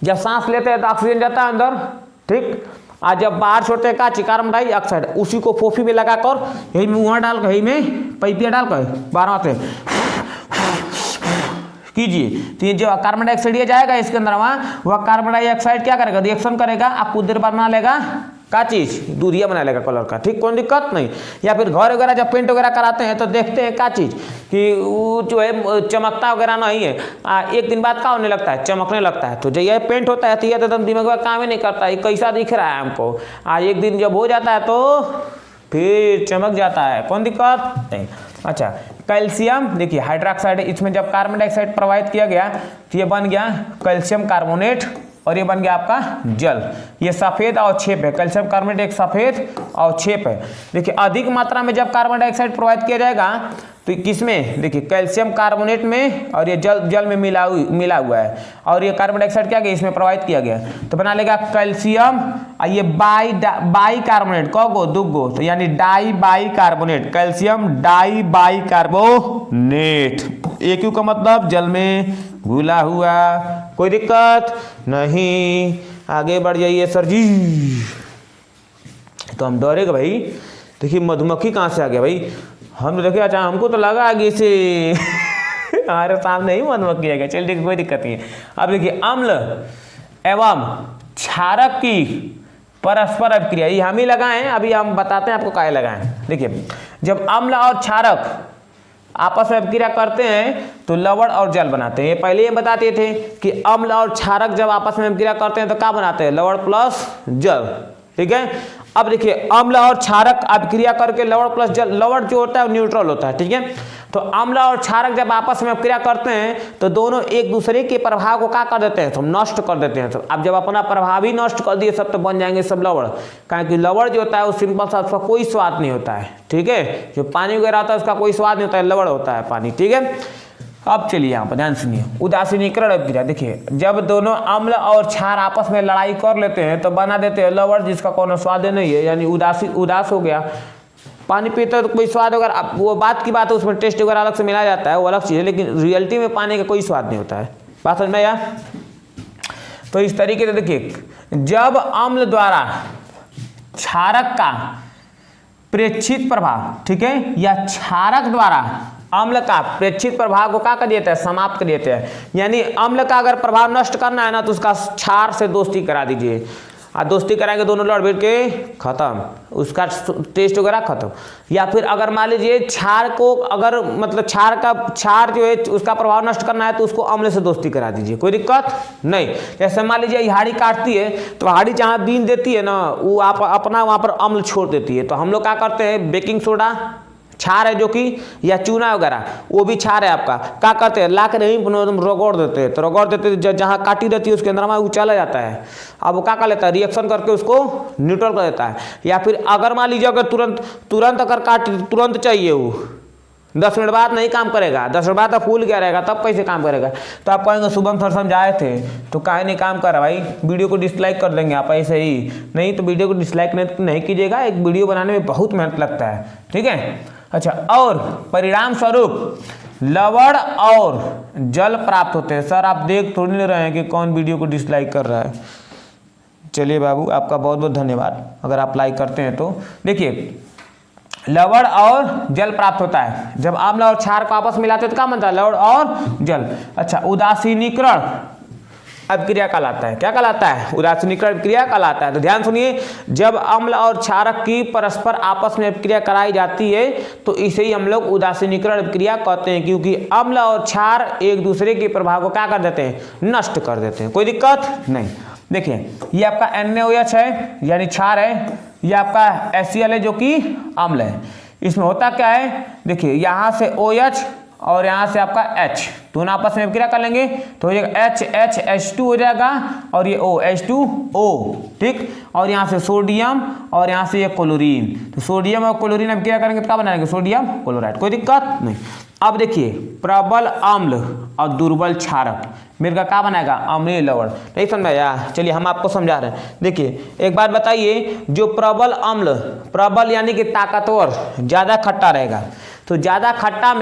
जब सांस लेते हैं तो ऑक्सीजन जाता है अंदर, ठीक, आज जब बाहर छोड़ते हैं काची कार्बन डाइऑक्साइड, उसी को फोफी में लगाकर यही में मुँह डाल कर, यही में पैपिया डाल कर बारह से कीजिए तो ये जो कार्बन डाइऑक्साइड ये जाएगा इसके अंदर, वह कार्बन डाइऑक्साइड क्या करेगा, रिएक्शन करेगा, आपको देर बना लेगा का चीज, दूधिया बना लेगा कलर का। ठीक, कोई दिक्कत नहीं। या फिर घर वगैरह जब पेंट वगैरह कराते हैं तो देखते हैं का चीज कि वो जो है चमकता वगैरह नहीं है, एक दिन बाद क्या होने लगता है, चमकने लगता है। तो जब यह पेंट होता है तो यह एकदम दिमाग में काम ही नहीं करता, ये कैसा दिख रहा है हमको, एक दिन जब हो जाता है तो फिर चमक जाता है, कौन दिक्कत नहीं। अच्छा, कैल्शियम देखिए हाइड्रोक्साइड, इसमें जब कार्बन डाइऑक्साइड प्रवाहित किया गया तो ये बन गया कैल्शियम कार्बोनेट और ये बन गया आपका जल। ये सफेद अवक्षेप है, कैल्शियम कार्बोनेट एक सफेद अवक्षेप है। देखिए अधिक मात्रा में जब कार्बन डाइऑक्साइड प्रवाहित किया जाएगा तो किसमें, देखिए कैल्शियम कार्बोनेट में, और ये जल में मिला हुआ है, और ये कार्बन डाइऑक्साइड क्या गया इसमें प्रवाहित किया गया तो बना लेगा कैल्शियम, और ये बाई कार्बोनेट कौगो दुगो, तो यानी di bicarbonate, calcium di bicarbonate. एक का मतलब जल में घुला हुआ, कोई दिक्कत नहीं। आगे बढ़ जाइए सर जी, तो हम डरेगा भाई, देखिए मधुमक्खी कहाँ से आ गया भाई, हम तो देखिए अच्छा हमको तो लगा आगे से हमारे सामने ही मधुमक्खी आ गया। चलिए ठीक, कोई दिक्कत नहीं है। अब देखिए अम्ल एवं क्षारक की परस्पर अपक्रिया, ये हम ही लगाएं, अभी हम बताते हैं आपको काहे लगाएं। देखिए जब अम्ल और क्षारक आपस में अपक्रिया करते हैं तो लवण और जल बनाते हैं। ये पहले ये बताते थे कि अम्ल और क्षारक जब आपस में अपक्रिया करते हैं तो क्या बनाते हैं, लवण प्लस जल। ठीक है, अब देखिए अम्ल और क्षारक अपक्रिया करके लवण प्लस जल, लवण जो होता है वो न्यूट्रल होता है। ठीक है, तो अम्ल और क्षारक जब आपस में अपक्रिया करते हैं तो दोनों एक दूसरे के प्रभाव को क्या कर देते हैं, तो नष्ट कर देते हैं। तो अब जब अपना प्रभाव ही नष्ट कर दिए सब तो बन जाएंगे सब लवण, क्योंकि लवण जो होता है वो सिंपल सा, उसका कोई स्वाद नहीं होता है। ठीक है, जो पानी वगैरह होता है उसका कोई स्वाद नहीं होता है, लवण होता है पानी। ठीक है, अब चलिए यहाँ पर ध्यान सुनिए, उदासीनीकरण अपक्रिया। देखिए जब दोनों अम्ल और क्षार आपस में लड़ाई कर लेते हैं तो बना देते हैं लवण जिसका कोनो स्वाद नहीं है, यानी उदास हो गया। पानी पीते हैं तो कोई स्वाद वगैरह, वो बात की बात है, उसमें टेस्ट वगैरह अलग से मिला जाता है, वो अलग चीज़ है, लेकिन रियलिटी में पानी का कोई स्वाद नहीं होता है। बात समझ में आया? तो इस तरीके से देखिए जब अम्ल द्वारा क्षारक का प्रेक्षित प्रभाव, ठीक है, या क्षारक द्वारा अम्ल का प्रेक्षित प्रभाव को क्या कर देते हैं, समाप्त कर देते हैं। यानी अम्ल का अगर प्रभाव नष्ट करना है ना तो उसका क्षार से दोस्ती करा दीजिए। और दोस्ती कराएंगे दोनों लड़ भिड़ के खत्म, उसका टेस्ट वगैरह खत्म। या फिर अगर मान लीजिए क्षार को, अगर मतलब क्षार जो है उसका प्रभाव नष्ट करना है तो उसको अम्ल से दोस्ती करा दीजिए, कोई दिक्कत नहीं। जैसे मान लीजिए हाड़ी काटती है तो हाड़ी जहाँ बीन देती है ना, वो आप अपना वहाँ पर अम्ल छोड़ देती है, तो हम लोग क्या करते हैं, बेकिंग सोडा क्षार है जो कि, या चूना वगैरह वो भी क्षार है आपका, क्या करते हैं ला कर यहीं रगड़ देते हैं, तो रगड़ देते हैं जहाँ काटी रहती है उसके अंदर में वो चला जाता है। अब वो क्या कर लेता है, रिएक्शन करके उसको न्यूट्रल कर देता है। या फिर अगर मान लीजिए अगर तुरंत अगर तुरंत चाहिए, वो 10 मिनट बाद नहीं काम करेगा, 10 मिनट बाद फूल गया रहेगा, तब कैसे काम करेगा। तो आप कहेंगे शुभम सर समझाए थे तो काहे नहीं काम कर रहा भाई, वीडियो को डिसलाइक कर देंगे आप ऐसे ही। नहीं तो वीडियो को डिसलाइक नहीं कीजिएगा, एक वीडियो बनाने में बहुत मेहनत लगता है, ठीक है। अच्छा, और परिणाम स्वरूप लवण और जल प्राप्त होते हैं। सर आप देख थोड़ी नहीं रहे हैं कि कौन वीडियो को डिसलाइक कर रहा है। चलिए बाबू, आपका बहुत बहुत धन्यवाद अगर आप लाइक करते हैं तो। देखिए, लवण और जल प्राप्त होता है। जब अम्ल और क्षार को आपस में मिलाते हैं तो क्या बनता है, लवण और जल। अच्छा, उदासीनीकरण अभिक्रिया कहलाता है। क्या कहलाता है, उदासीनीकरण अभिक्रिया कहलाता है। तो ध्यान सुनिए, जब अम्ल और क्षारक की परस्पर आपस में अभिक्रिया कराई जाती है तो इसे ही हम लोग उदासीनीकरण अभिक्रिया कहते हैं, क्योंकि अम्ल और क्षार एक दूसरे के प्रभाव को क्या कर देते हैं, नष्ट कर देते हैं। कोई दिक्कत नहीं। देखिए, ये आपका NaOH है यानी क्षार है, ये आपका HCl है जो कि अम्ल है। इसमें होता क्या है, देखिए यहाँ से OH और यहाँ से आपका H, दोनों आपस में अभिक्रिया कर लेंगे तो हो जाएगा H हो जाएगा और ये O H2O, ठीक। और यहाँ से सोडियम और यहाँ से ये क्लोरीन, तो सोडियम और क्लोरीन अभिक्रिया करेंगे तो क्या बनाएंगे, सोडियम क्लोराइड। कोई दिक्कत नहीं। अब देखिए, प्रबल अम्ल और दुर्बल क्षारक मिलकर क्या बनाएगा, अम्लीय लवण। नहीं समझ में आया, चलिए हम आपको समझा रहे हैं। देखिए, एक बात बताइए, जो प्रबल अम्ल, प्रबल यानी कि ताकतवर, ज़्यादा खट्टा रहेगा, तो ज़्यादा खट्टा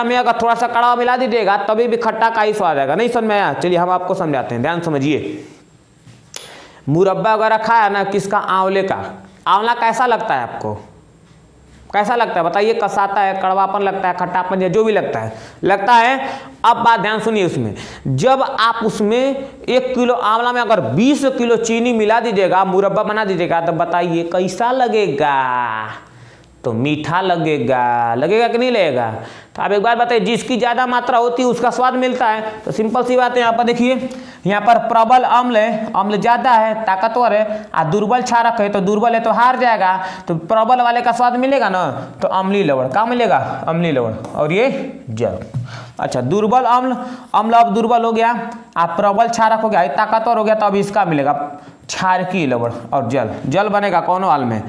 में अगर थोड़ा सा कड़वा मिला दीजिएगा तभी भी खट्टा का ही स्वाद आएगा। नहीं समझ में आया, चलिए हम आपको समझाते हैं, ध्यान समझिए। मुरब्बा वगैरह खाया ना किसका, आंवले का। आंवला कैसा लगता है आपको, कैसा लगता है बताइए, कसाता है, कड़वापन लगता है, खट्टापन या जो भी लगता है। अब बात ध्यान सुनिए, उसमें जब आप उसमें 1 किलो आंवला में अगर 20 किलो चीनी मिला दीजिएगा, मुरब्बा बना दीजिएगा, तो बताइए कैसा लगेगा, तो मीठा लगेगा कि नहीं लगेगा। तो आप एक बार बताइए, जिसकी ज़्यादा मात्रा होती है उसका स्वाद मिलता है। तो सिंपल सी बात है, यहाँ पर देखिए, यहाँ पर प्रबल अम्ल है, अम्ल ज़्यादा है, ताकतवर है, और दुर्बल क्षारक है, तो दुर्बल है तो हार जाएगा, तो प्रबल वाले का स्वाद मिलेगा ना, तो अम्लीय लवण का मिलेगा, अम्लीय लवण। और ये जल। अच्छा, दुर्बल अम्ल अब दुर्बल हो गया, आप प्रबल क्षारक हो गया, ताकतवर हो गया, तो अब इसका मिलेगा क्षारकीय लवण और जल बनेगा कौन वाल में।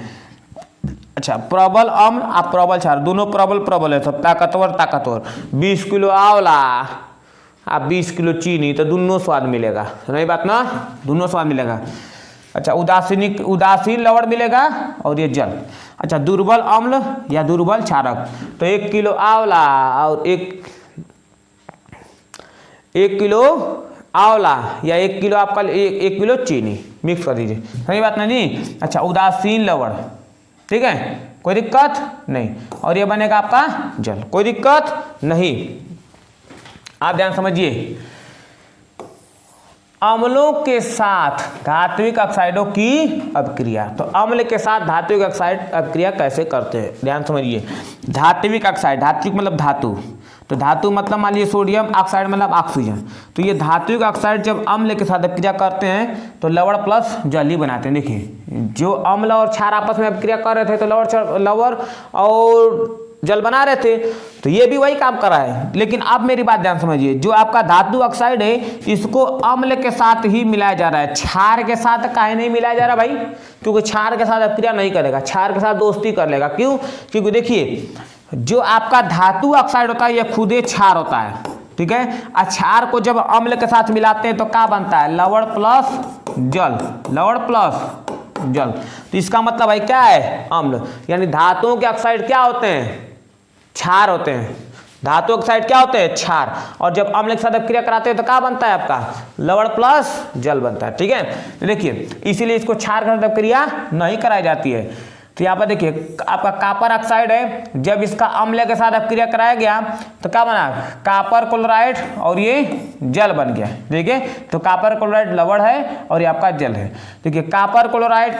अच्छा, प्रबल अम्ल आप प्रबल क्षार, दोनों प्रबल है, सब ताकतवर। 20 किलो आंवला आप 20 किलो चीनी, तो दोनों स्वाद मिलेगा, नहीं बात ना, दोनों स्वाद मिलेगा। अच्छा, उदासीन लवण मिलेगा और ये जल। अच्छा, दुर्बल अम्ल या दुर्बल क्षारक, तो 1 किलो आंवला और 1 किलो आंवला या 1 किलो आपका 1 किलो चीनी मिक्स कर दीजिए, सही बात ना जी। अच्छा, उदासीन लवण, ठीक है, कोई दिक्कत नहीं, और ये बनेगा आपका जल, कोई दिक्कत नहीं। आप ध्यान समझिए, अम्लों के साथ धात्विक ऑक्साइडों की अभिक्रिया। तो अम्ल के साथ धात्विक ऑक्साइड अभिक्रिया कैसे करते हैं, ध्यान समझिए। धात्विक ऑक्साइड, धात्विक मतलब धातु, तो धातु मतलब मान लीजिए सोडियम, ऑक्साइड मतलब ऑक्सीजन। तो ये धात्विक ऑक्साइड जब अम्ल के साथ अभिक्रिया करते हैं तो लवण प्लस जल ही बनाते हैं। देखिए, जो अम्ल और क्षार आपस में अभिक्रिया कर रहे थे तो लवण और जल बना रहे थे, तो ये भी वही काम कर रहा है। लेकिन अब मेरी बात ध्यान समझिए, जो आपका धातु ऑक्साइड है इसको अम्ल के साथ ही मिलाया जा रहा है, क्षार के साथ काहे नहीं मिलाया जा रहा भाई, क्योंकि क्षार के साथ अभिक्रिया नहीं करेगा, क्षार के साथ दोस्ती कर लेगा। क्यों, क्योंकि देखिए, जो आपका धातु ऑक्साइड होता है यह खुदे क्षार होता है, ठीक है। क्षार को जब अम्ल के साथ मिलाते हैं तो क्या बनता है, लवण प्लस जल, लवण प्लस जल। तो इसका मतलब भाई क्या है, अम्ल। यानी धातुओं के ऑक्साइड क्या होते हैं, क्षार होते हैं। धातु ऑक्साइड क्या होते हैं, क्षार। और जब अम्ल के साथ अभिक्रिया कराते हैं तो क्या बनता है आपका, लवण प्लस जल बनता है, ठीक है। देखिए, इसीलिए इसको क्षार के साथ अभिक्रिया नहीं कराई जाती है। तो यहाँ पर देखिए आपका कॉपर ऑक्साइड है, जब इसका अम्ल के साथ अपक्रिया कराया गया तो क्या बना, कॉपर क्लोराइड और ये जल बन गया। देखिए तो कॉपर क्लोराइड लवण है और ये आपका जल है। देखिए कॉपर क्लोराइड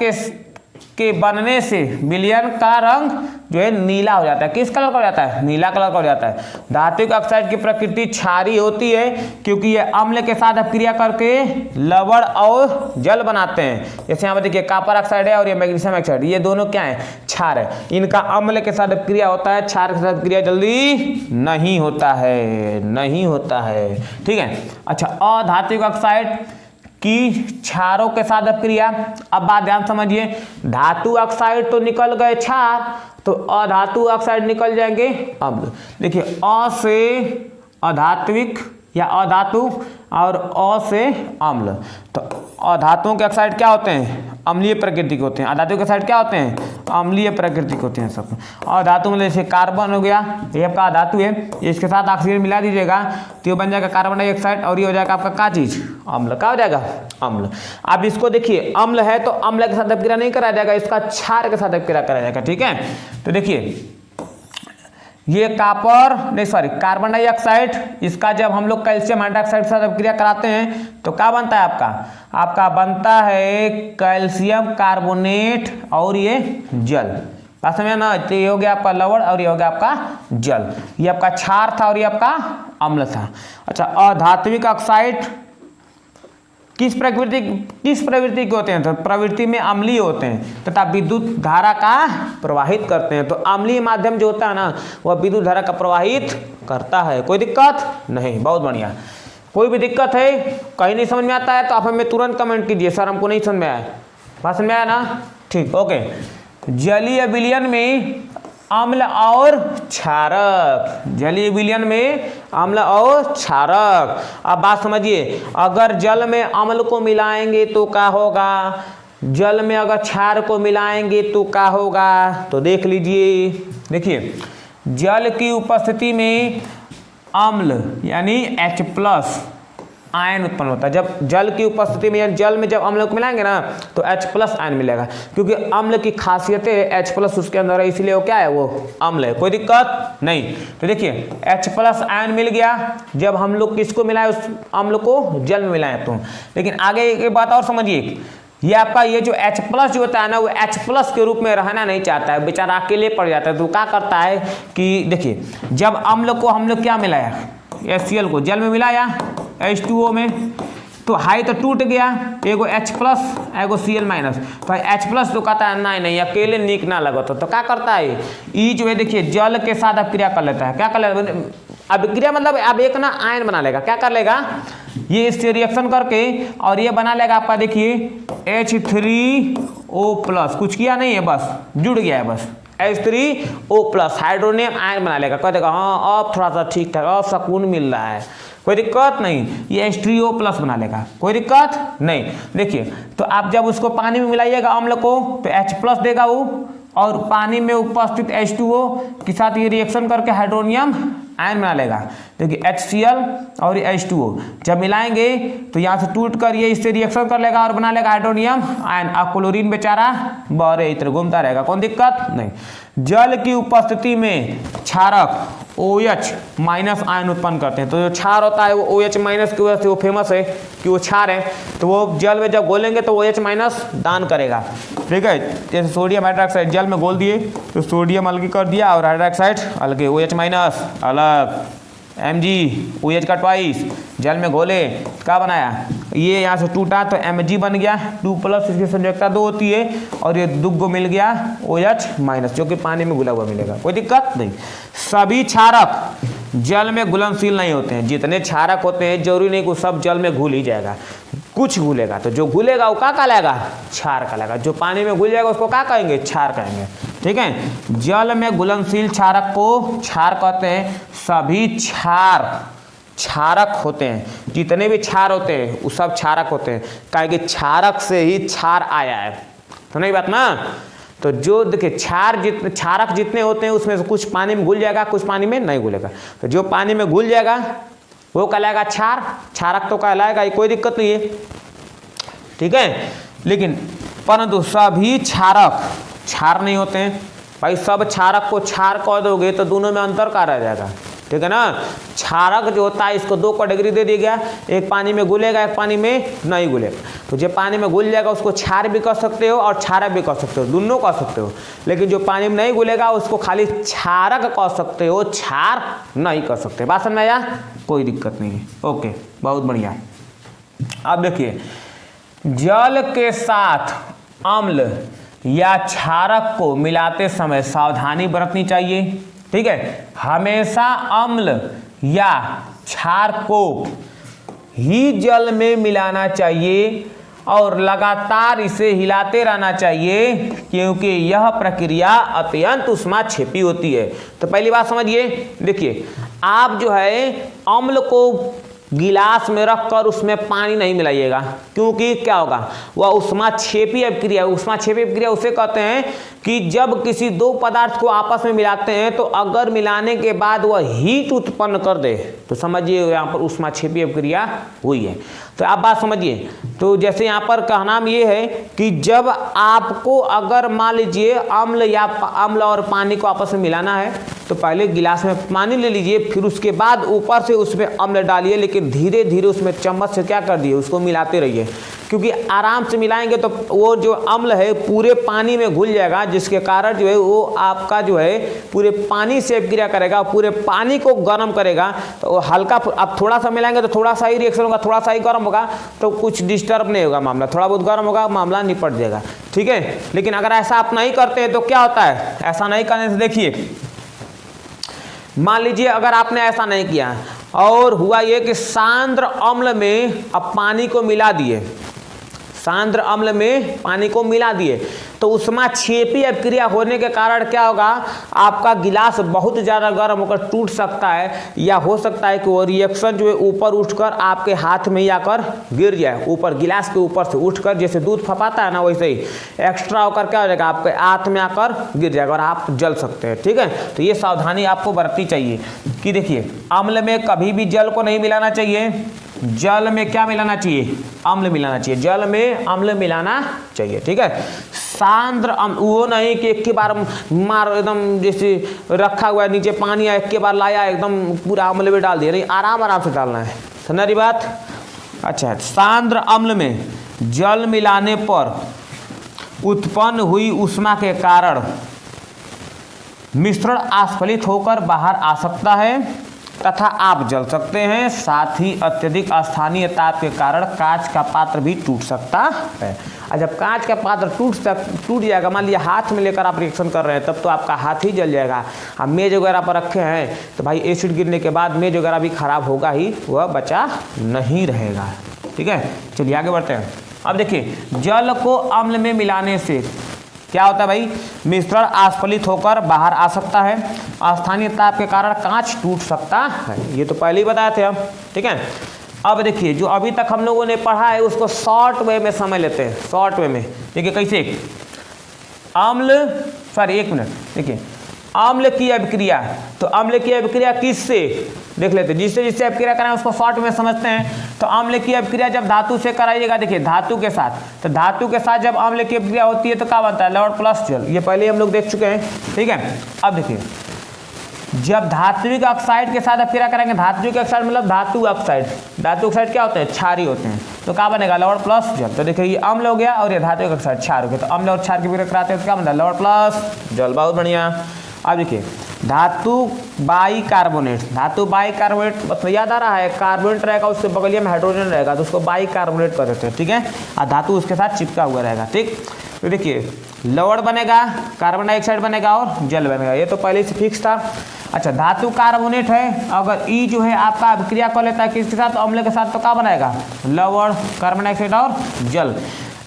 के बनने से विलयन का रंग जो है नीला हो जाता है। किस कलर का हो जाता है, नीला कलर का हो जाता है। धात्विक ऑक्साइड की प्रकृति क्षारीय होती है क्योंकि ये अम्ल के साथ अपक्रिया करके लवण और जल बनाते हैं। जैसे यहाँ पर देखिए कॉपर ऑक्साइड है और ये मैग्नीशियम ऑक्साइड, ये दोनों क्या है, क्षार है। इनका अम्ल के साथ अपक्रिया होता है, क्षार के साथ अपक्रिया जल्दी नहीं होता है, नहीं होता है। ठीक है। अच्छा, अधात्विक ऑक्साइड की क्षारों के साथ अपक्रिया। अब बात ध्यान समझिए, धातु ऑक्साइड तो निकल गए क्षार, तो अधातु ऑक्साइड निकल जाएंगे अम्ल। देखिए अ से अधात्विक या अधातु और अ से अम्ल। तो अधातुओं के ऑक्साइड क्या होते हैं, अम्लीय प्रकृति के होते हैं। अधातु के ऑक्साइड क्या होते हैं, अम्लीय प्रकृति के होते हैं सब। अधातु में जैसे कार्बन हो गया, ये आपका अधातु है, इसके साथ ऑक्सीजन मिला दीजिएगा तो ये बन जाएगा कार्बन डाइऑक्साइड और ये हो जाएगा आपका क्या चीज, अम्ल। क्या हो जाएगा, अम्ल। अब इसको देखिए अम्ल है तो अम्ल के साथ अपक्रिया नहीं कराया जाएगा, इसका क्षार के साथ अपक्रिया कराया जाएगा। ठीक है। तो देखिए ये कार्बन डाइऑक्साइड, इसका जब हम लोग कैल्शियम हाइड्रोक्साइड के साथ अपक्रिया कराते हैं तो क्या बनता है आपका बनता है कैल्शियम कार्बोनेट और ये जल। बात समझे ना। तो ये हो गया आपका लवण और ये हो गया आपका जल। ये आपका क्षार था और ये आपका अम्ल था। अच्छा, अधात्विक ऑक्साइड किस प्रवृत्ति के होते हैं, तो प्रवृत्ति में अम्लीय होते हैं तथा विद्युत धारा का प्रवाहित करते हैं। तो अम्लीय माध्यम जो होता है ना, वह विद्युत धारा का प्रवाहित करता है। कोई दिक्कत नहीं, बहुत बढ़िया। कोई भी दिक्कत है, कहीं नहीं समझ में आता है तो आप हमें तुरंत कमेंट कीजिए, सर हमको नहीं समझ में आया। बात समझ में आया ना, ठीक, ओके। जलीय विलयन में अम्ल और क्षारक, जलीय विलयन में अम्ल और क्षारक। अब बात समझिए, अगर जल में अम्ल को मिलाएंगे तो क्या होगा, जल में अगर क्षार को मिलाएंगे तो क्या होगा, तो देख लीजिए। देखिए जल की उपस्थिति में अम्ल यानी H+ आयन उत्पन्न होता है। जब जल की उपस्थिति में, यानी जल में जब अम्ल को मिलाएंगे ना तो H+ आयन मिलेगा, क्योंकि अम्ल की खासियतें H+ उसके अंदर है, इसलिए वो क्या है, वो अम्ल है। कोई दिक्कत नहीं। तो देखिए H+ आयन मिल गया जब हम लोग किसको मिलाए, उस अम्ल को जल में मिलाए तो। लेकिन आगे एक बात और समझिए, ये आपका ये जो H+ जो होता है ना, वो H+ के रूप में रहना नहीं चाहता है, बेचारा अकेले पड़ जाता है। तो क्या करता है कि देखिए जब अम्ल को हम लोग क्या मिलाया, HCl को जल में मिलाया H2O में, तो हाई तो टूट गया, एगो H+ एगो Cl-। तो H+ तो कहता है नहीं अकेले नीक ना लगो, तो क्या करता है, ई जो है देखिए जल के साथ अपक्रिया कर लेता है। क्या कर लेता है, अपक्रिया मतलब अब एक ना आयन बना लेगा। क्या कर लेगा, ये इससे रिएक्शन करके और ये बना लेगा आपका देखिए H3O+, कुछ किया नहीं है, बस जुड़ गया है, बस H3O+ हाइड्रोनियम आयन बना लेगा। कह देगा हाँ अब थोड़ा सा ठीक ठाक, अब सुकून मिल रहा है, कोई दिक्कत नहीं, ये H3O+ बना लेगा, कोई दिक्कत नहीं। देखिए तो आप जब उसको पानी में मिलाइएगा अम्ल को तो H+ देगा वो, और पानी में उपस्थित H2O के साथ ये रिएक्शन करके हाइड्रोनियम आयन बना लेगा। देखिए HCl और H2O जब मिलाएंगे तो यहाँ से टूट कर ये इससे रिएक्शन कर लेगा और बना लेगा हाइड्रोनियम आयन। अब क्लोरीन बेचारा बहरे इधर घूमता रहेगा, कोई दिक्कत नहीं। जल की उपस्थिति में क्षारक OH- आयन उत्पन्न करते हैं। तो जो क्षार होता है वो OH- की वजह से वो फेमस है कि वो क्षार है, तो वो जल में जब घोलेंगे तो OH- दान करेगा। ठीक है, जैसे सोडियम हाइड्रोक्साइड जल में घोल दिए तो सोडियम अलग कर दिया और हाइड्रोक्साइड अलग, OH- अलग, Mg OH का ट्वाइस, जल में घोले क्या बनाया, ये यहाँ से टूटा तो Mg बन गया 2+, इसकी संयोजकता 2 होती है, और ये दुग्गो मिल गया OH- जो कि पानी में घुला हुआ मिलेगा, कोई दिक्कत नहीं। सभी क्षारक जल में घुलनशील नहीं होते हैं। जितने क्षारक होते हैं जरूरी नहीं कि सब जल में घुल ही जाएगा, कुछ घुलेगा, तो जो घुलेगा वो क्या कहलाएगा, क्षार कहलाएगा। जो पानी में घुल जाएगा उसको क्या कहेंगे, क्षार कहेंगे। ठीक है, जल में घुलनशील क्षारक को क्षार कहते हैं। सभी क्षारक होते हैं, जितने भी क्षार होते हैं वो सब क्षारक होते हैं, काहे कि क्षारक से ही क्षार आया है, तो नहीं बात ना। तो जो देखिए क्षारक जितने होते हैं उसमें से कुछ पानी में घुल जाएगा, कुछ पानी में नहीं घुलेगा। तो जो पानी में घुल जाएगा वो कहलाएगा क्षारक तो कहलाएगा, कोई दिक्कत नहीं है। ठीक है, लेकिन परंतु सभी क्षारक क्षार नहीं होते हैं भाई। सब क्षारक को क्षार कह दोगे तो दोनों में अंतर क्या रह जाएगा, ठीक है ना। क्षारक जो होता है इसको 2 कैटेगरी दे दी गया, एक पानी में घुलेगा, एक पानी में नहीं घुलेगा। तो जो पानी में घुल जाएगा उसको क्षार भी कह सकते हो और क्षारक भी कह सकते हो, दोनों कह सकते हो। लेकिन जो पानी में नहीं घुलेगा उसको खाली क्षारक कह सकते हो, क्षार नहीं कह सकते। बात समझ में आया, कोई दिक्कत नहीं है। ओके, बहुत बढ़िया। अब देखिए, जल के साथ अम्ल या क्षारक को मिलाते समय सावधानी बरतनी चाहिए, ठीक है। हमेशा अम्ल या क्षार को ही जल में मिलाना चाहिए और लगातार इसे हिलाते रहना चाहिए, क्योंकि यह प्रक्रिया अत्यंत ऊष्माक्षेपी होती है। तो पहली बात समझिए, देखिए आप जो है अम्ल को गिलास में रखकर उसमें पानी नहीं मिलाइएगा, क्योंकि क्या होगा, वह ऊष्माक्षेपी अभिक्रिया। ऊष्माक्षेपी अभिक्रिया उसे कहते हैं कि जब किसी 2 पदार्थ को आपस में मिलाते हैं तो अगर मिलाने के बाद वह हीट उत्पन्न कर दे तो समझिए यहाँ पर ऊष्माक्षेपी अभिक्रिया हुई है। तो आप बात समझिए, तो जैसे यहाँ पर कहना ये है कि जब आपको अगर मान लीजिए अम्ल और पानी को आपस में मिलाना है तो पहले गिलास में पानी ले लीजिए, फिर उसके बाद ऊपर से उसमें अम्ल डालिए, लेकिन धीरे धीरे उसमें चम्मच से क्या कर दिए, उसको मिलाते रहिए, क्योंकि आराम से मिलाएंगे तो वो जो अम्ल है पूरे पानी में घुल जाएगा, जिसके कारण जो है वो आपका जो है पूरे पानी से अभिक्रिया करेगा, पूरे पानी को गर्म करेगा। तो वो हल्का, अब थोड़ा सा मिलाएंगे तो थोड़ा सा ही रिएक्शन होगा, थोड़ा सा ही गर्म होगा, तो कुछ डिस्टर्ब नहीं होगा मामला, थोड़ा बहुत गर्म होगा, मामला निपट जाएगा, ठीक है। लेकिन अगर ऐसा आप नहीं करते हैं तो क्या होता है, ऐसा नहीं करने से देखिए, मान लीजिए अगर आपने ऐसा नहीं किया और हुआ ये कि सांद्र अम्ल में अब पानी को मिला दिए, सांद्र अम्ल में पानी को मिला दिए, तो ऊष्माक्षेपी अभिक्रिया होने के कारण क्या होगा, आपका गिलास बहुत ज़्यादा गर्म होकर टूट सकता है, या हो सकता है कि वो रिएक्शन जो है ऊपर उठकर आपके हाथ में ही आकर गिर जाए, ऊपर गिलास के ऊपर से उठकर, जैसे दूध फपाता है ना वैसे ही एक्स्ट्रा होकर क्या हो जाएगा, आपके हाथ में आकर गिर जाएगा और आप जल सकते हैं, ठीक है। तो ये सावधानी आपको बरतनी चाहिए कि देखिए अम्ल में कभी भी जल को नहीं मिलाना चाहिए, जल में क्या मिलाना चाहिए, अम्ल मिलाना चाहिए, जल में अम्ल मिलाना चाहिए, ठीक है। सांद्र अम्ल, वो नहीं कि एक के बार मार एकदम जैसे रखा हुआ है नीचे पानी है, एक के बार लाया एकदम पूरा अम्ल में डाल दिया, नहीं, आराम आराम से डालना है, समझ रही बात। अच्छा, सांद्र अम्ल में जल मिलाने पर उत्पन्न हुई ऊष्मा के कारण मिश्रण अस्फलित होकर बाहर आ सकता है तथा आप जल सकते हैं। साथ ही अत्यधिक स्थानीय ताप के कारण कांच का पात्र भी टूट सकता है। और जब कांच का पात्र टूट जाएगा, मान लिया हाथ में लेकर आप रिएक्शन कर रहे हैं, तब तो आपका हाथ ही जल जाएगा। आप मेज वगैरह पर रखे हैं तो भाई एसिड गिरने के बाद मेज वगैरह भी खराब होगा ही, वह बचा नहीं रहेगा, ठीक है। चलिए आगे बढ़ते हैं। अब देखिए, जल को अम्ल में मिलाने से क्या होता है भाई, मिश्रण अस्फलित होकर बाहर आ सकता है, स्थानीय ताप के कारण कांच टूट सकता है, ये तो पहले ही बताए थे हम, ठीक है। अब देखिए, जो अभी तक हम लोगों ने पढ़ा है उसको शॉर्ट वे में समझ लेते हैं, शॉर्ट वे में। देखिए कैसे, एक मिनट, देखिए अम्ल की अभिक्रिया, तो अम्ल की अभिक्रिया किससे देख लेते हैं, जिससे अभिक्रिया कराएं उसको शॉर्ट में समझते हैं। तो अम्ल की अभिक्रिया जब धातु से कराइएगा, देखिए धातु के साथ, तो धातु के साथ जब अम्ल की अभिक्रिया होती है तो क्या बनता है, लवण प्लस जल, ये पहले हम लोग देख चुके हैं, ठीक है। अब देखिए, जब धात्विक ऑक्साइड के साथ अभिक्रिया करेंगे, धात्विक ऑक्साइड मतलब धातु ऑक्साइड, धातु ऑक्साइड क्या होते हैं, क्षारी होते हैं, तो क्या बनेगा, लवण प्लस जल। तो देखिए ये अम्ल हो गया और ये धात्विक ऑक्साइड क्षार हो गया, तो अम्ल और क्षार की अभिक्रिया कराते हैं तो क्या बनता है, लवण प्लस जल, बहुत बढ़िया। अब देखिए, धातु बाइकार्बोनेट, धातु बाइकार्बोनेट मतलब याद आ रहा है, कार्बोनेट रहेगा उसके बगलिया में हाइड्रोजन रहेगा तो उसको बाइकार्बोनेट कर देते हैं, ठीक है, और धातु उसके साथ चिपका हुआ रहेगा, ठीक। तो देखिए लवण बनेगा, कार्बन डाइऑक्साइड बनेगा और जल बनेगा, ये तो पहले से फिक्स था। अच्छा, धातु कार्बोनेट है, अगर ई जो है आपका अभिक्रिया कर लेता है किसके साथ, अम्ल के साथ, तो क्या बनाएगा, लवण, कार्बन डाइऑक्साइड और जल।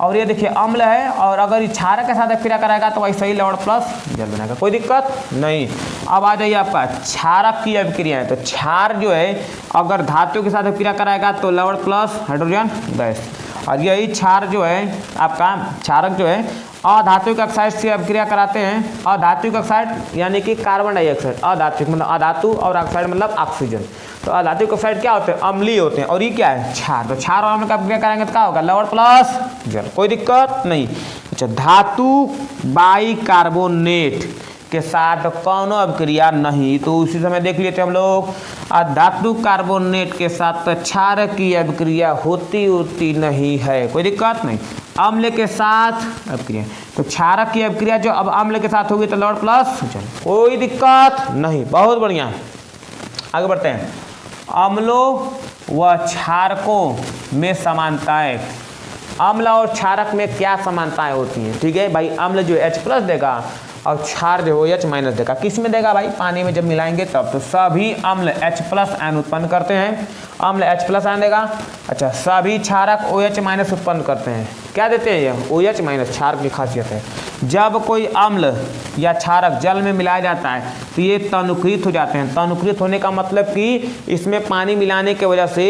और ये देखिए अम्ल है, और अगर ये क्षारक के साथ अभिक्रिया कराएगा तो वैसे ही लवण प्लस जल बनेगा, कोई दिक्कत नहीं। अब आ जाइए आपका क्षारक की अभिक्रिया है, तो क्षार जो है अगर धातु के साथ अभिक्रिया कराएगा तो लवण प्लस हाइड्रोजन गैस, और यही क्षार जो है आपका क्षारक जो है अधात्विक ऑक्साइड से अभिक्रिया कराते हैं। अधात्विक ऑक्साइड यानी कि कार्बन डाइऑक्साइड, अधात्विक मतलब अधातु और ऑक्साइड मतलब ऑक्सीजन, तो अधात्विक ऑक्साइड क्या होते हैं, अम्लीय होते हैं, और ये क्या है, क्षार, तो क्षार और अम्ल का अभिक्रिया करेंगे तो क्या होगा, लवण प्लस जल, कोई दिक्कत नहीं। अच्छा, धातु बाइकार्बोनेट के साथ कौनो अभिक्रिया नहीं, तो उसी समय देख लिए थे हम लोग। धातु कार्बोनेट के साथ तो क्षारक की अभिक्रिया होती नहीं है, कोई दिक्कत नहीं। अम्ल के साथ अभिक्रिया, तो क्षारक की अभिक्रिया जो अब अम्ल के साथ होगी तो लॉर्ड प्लस, चलो कोई दिक्कत नहीं, बहुत बढ़िया। आगे बढ़ते हैं। अम्लों व क्षारकों में समानताएं, अम्ल और क्षारक में क्या समानताएं होती हैं? ठीक है भाई, अम्ल जो H+ देगा और क्षार जो OH- देगा, किस में देगा भाई? पानी में जब मिलाएंगे तब। तो सभी अम्ल H+N उत्पन्न करते हैं, अम्ल H+N देगा। अच्छा, सभी क्षारक OH- उत्पन्न करते हैं, क्या देते हैं ये? OH-, क्षारक की खासियत है। जब कोई अम्ल या क्षारक जल में मिलाया जाता है तो ये तनुकृत हो जाते हैं। तनुकृत होने का मतलब कि इसमें पानी मिलाने की वजह से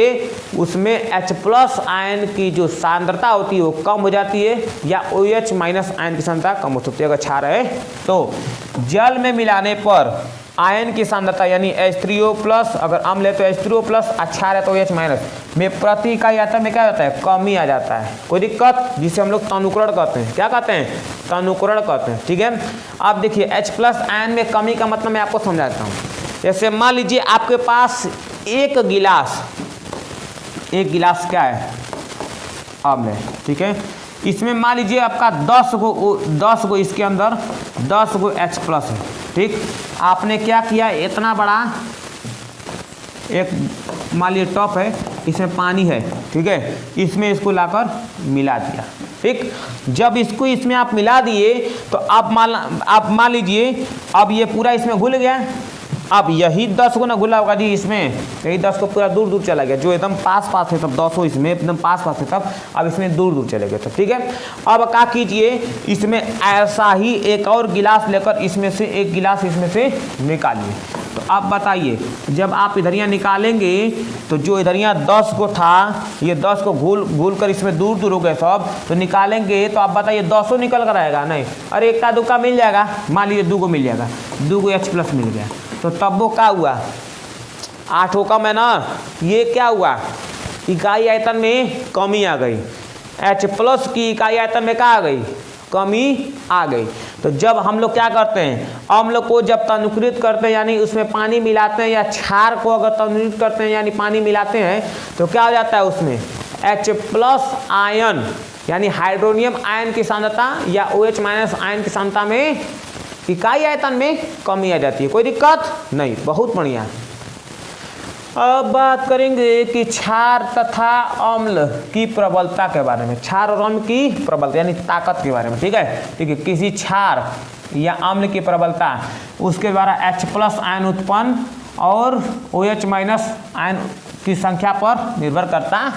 उसमें H+ आयन की जो सांद्रता होती है वो कम हो जाती है, या OH- आयन की सांद्रता कम हो सकती है अगर क्षार है तो। जल में मिलाने पर आयन की सांद्रता यानी H3O+, अगर अम्ल है तो H3O+, क्षार है तो OH- में प्रति इकाई आयतन में क्या होता है? कमी आ जाता है, कोई दिक्कत, जिसे हम लोग तनुकरण कहते हैं। क्या कहते हैं? तनुकरण कहते हैं। ठीक है, आप देखिए H+ आयन में कमी का मतलब मैं आपको समझाता हूँ। जैसे मान लीजिए आपके पास एक गिलास क्या है? अम्ल है, ठीक है। इसमें मान लीजिए आपका 10 गो इसके अंदर 10 गो H+ है, ठीक। आपने क्या किया, इतना बड़ा एक मान लीजिए टॉप है, इसमें पानी है, ठीक है, इसमें इसको लाकर मिला दिया, ठीक। जब इसको इसमें आप मिला दिए तो आप मान लीजिए अब ये पूरा इसमें घुल गया। अब यही 10 को ना घुला होगा जी इसमें, यही 10 को पूरा दूर चला गया, जो एकदम पास है तब 200 इसमें एकदम पास है तब, अब इसमें दूर चले गए, तो ठीक है। अब क्या कीजिए, इसमें ऐसा ही एक और गिलास लेकर इसमें से एक गिलास इसमें से निकालिए। तो आप बताइए, जब आप इधरिया निकालेंगे तो जो इधरिया 10 को था, ये 10 को घूल कर इसमें दूर हो गए सब, तो निकालेंगे तो आप बताइए 200 निकल कर आएगा? नहीं, अरे इक्का दुक्का मिल जाएगा, मान लीजिए 2 को मिल जाएगा, 2 को H+ मिल गया, तो तब वो क्या हुआ? 8 हो कम है ना, ये क्या हुआ? इकाई आयतन में कमी आ गई। H+ की इकाई आयतन में क्या आ गई? कमी आ गई। तो जब हम लोग क्या करते हैं, अम्ल को जब तनुकृत करते हैं यानी उसमें पानी मिलाते हैं, या क्षार को अगर तनुकृत करते हैं यानी पानी मिलाते हैं, तो क्या हो जाता है उसमें? H+ आयन यानी हाइड्रोनियम आयन की सांद्रता या OH- आयन की सांद्रता में इकाई आयतन में कमी आ जाती है, कोई दिक्कत नहीं, बहुत बढ़िया। अब बात करेंगे कि क्षार तथा अम्ल की प्रबलता के बारे में, क्षार और अम्ल की प्रबलता यानी ताकत के बारे में, ठीक है। ठीक है, किसी क्षार या अम्ल की प्रबलता उसके द्वारा H+ आयन उत्पन्न और OH- आयन की संख्या पर निर्भर करता,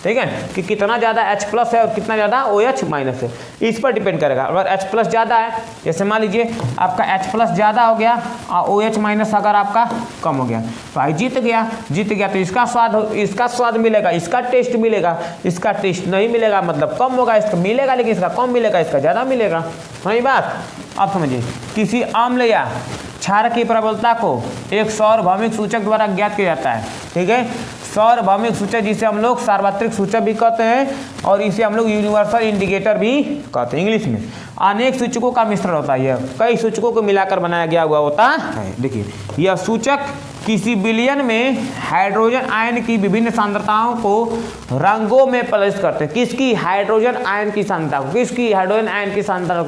ठीक है, कि कितना ज़्यादा H+ है और कितना ज़्यादा OH- है, इस पर डिपेंड करेगा। अगर H+ ज़्यादा है, जैसे मान लीजिए आपका H+ ज़्यादा हो गया और OH- अगर आपका कम हो गया, तो भाई जीत गया, तो इसका स्वाद मिलेगा, इसका टेस्ट मिलेगा, इसका टेस्ट नहीं मिलेगा, मतलब कम होगा, इसका मिलेगा लेकिन इसका कम मिलेगा, इसका ज़्यादा मिलेगा, सही बात। अब समझिए, किसी अम्ल या क्षार की प्रबलता को एक सार्वभौमिक सूचक द्वारा ज्ञात किया जाता है, ठीक है। सार्वभौमिक सूचक जिसे हम लोग सार्वत्रिक सूचक भी कहते हैं और इसे हम लोग यूनिवर्सल इंडिकेटर भी कहते हैं इंग्लिश में। अनेक सूचकों का मिश्रण होता है, कई सूचकों को मिलाकर बनाया गया हुआ होता है। देखिए, यह सूचक किसी विलयन में हाइड्रोजन आयन की विभिन्न सांद्रताओं को रंगों में प्रदर्शित करते हैं। किसकी? हाइड्रोजन आयन की सांद्रता को, किसकी? हाइड्रोजन आयन की सांद्रता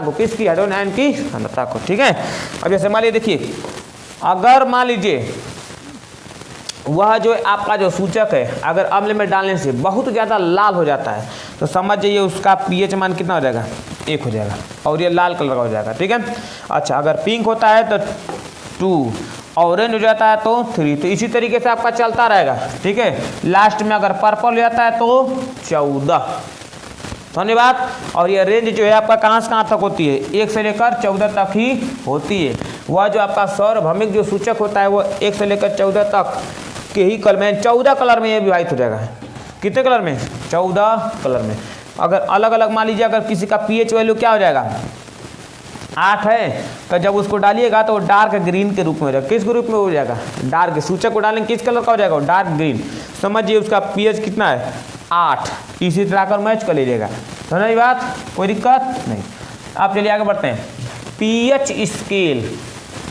को, किसकी? हाइड्रोजन आयन की सांद्रता को, ठीक है। अब जैसे मान लीजिए, देखिए, अगर मान लीजिए वह जो आपका जो सूचक है अगर अम्ल में डालने से बहुत ज़्यादा लाल हो जाता है तो समझ जाइए उसका pH मान कितना हो जाएगा? 1 हो जाएगा, और ये लाल कलर का हो जाएगा, ठीक है। अच्छा, अगर पिंक होता है तो 2, ऑरेंज हो जाता है तो 3, तो इसी तरीके से आपका चलता रहेगा, ठीक है। लास्ट में अगर पर्पल हो जाता है तो 14, धन्यवाद। और ये रेंज जो है आपका कहाँ से कहाँ तक होती है? 1 से लेकर 14 तक ही होती है। वह जो आपका सार्वभौमिक जो सूचक होता है वो 1 से लेकर 14 तक के ही कलर में, 14 कलर में ये विभाजित हो जाएगा। कितने कलर में? 14 कलर में। अगर अलग अलग मान लीजिए अगर किसी का pH वैल्यू क्या हो जाएगा? 8 है, तो जब उसको डालिएगा तो डार्क ग्रीन के रूप में हो जाएगा। किस रूप में हो जाएगा? डार्क। सूचक को डालेंगे किस कलर का हो जाएगा? Dark green. समझिए उसका pH कितना है? 8, इसी तरह कर मैच कर लीजिएगा। समझ आई बात, कोई दिक्कत नहीं। अब चलिए आगे बढ़ते हैं। PH scale,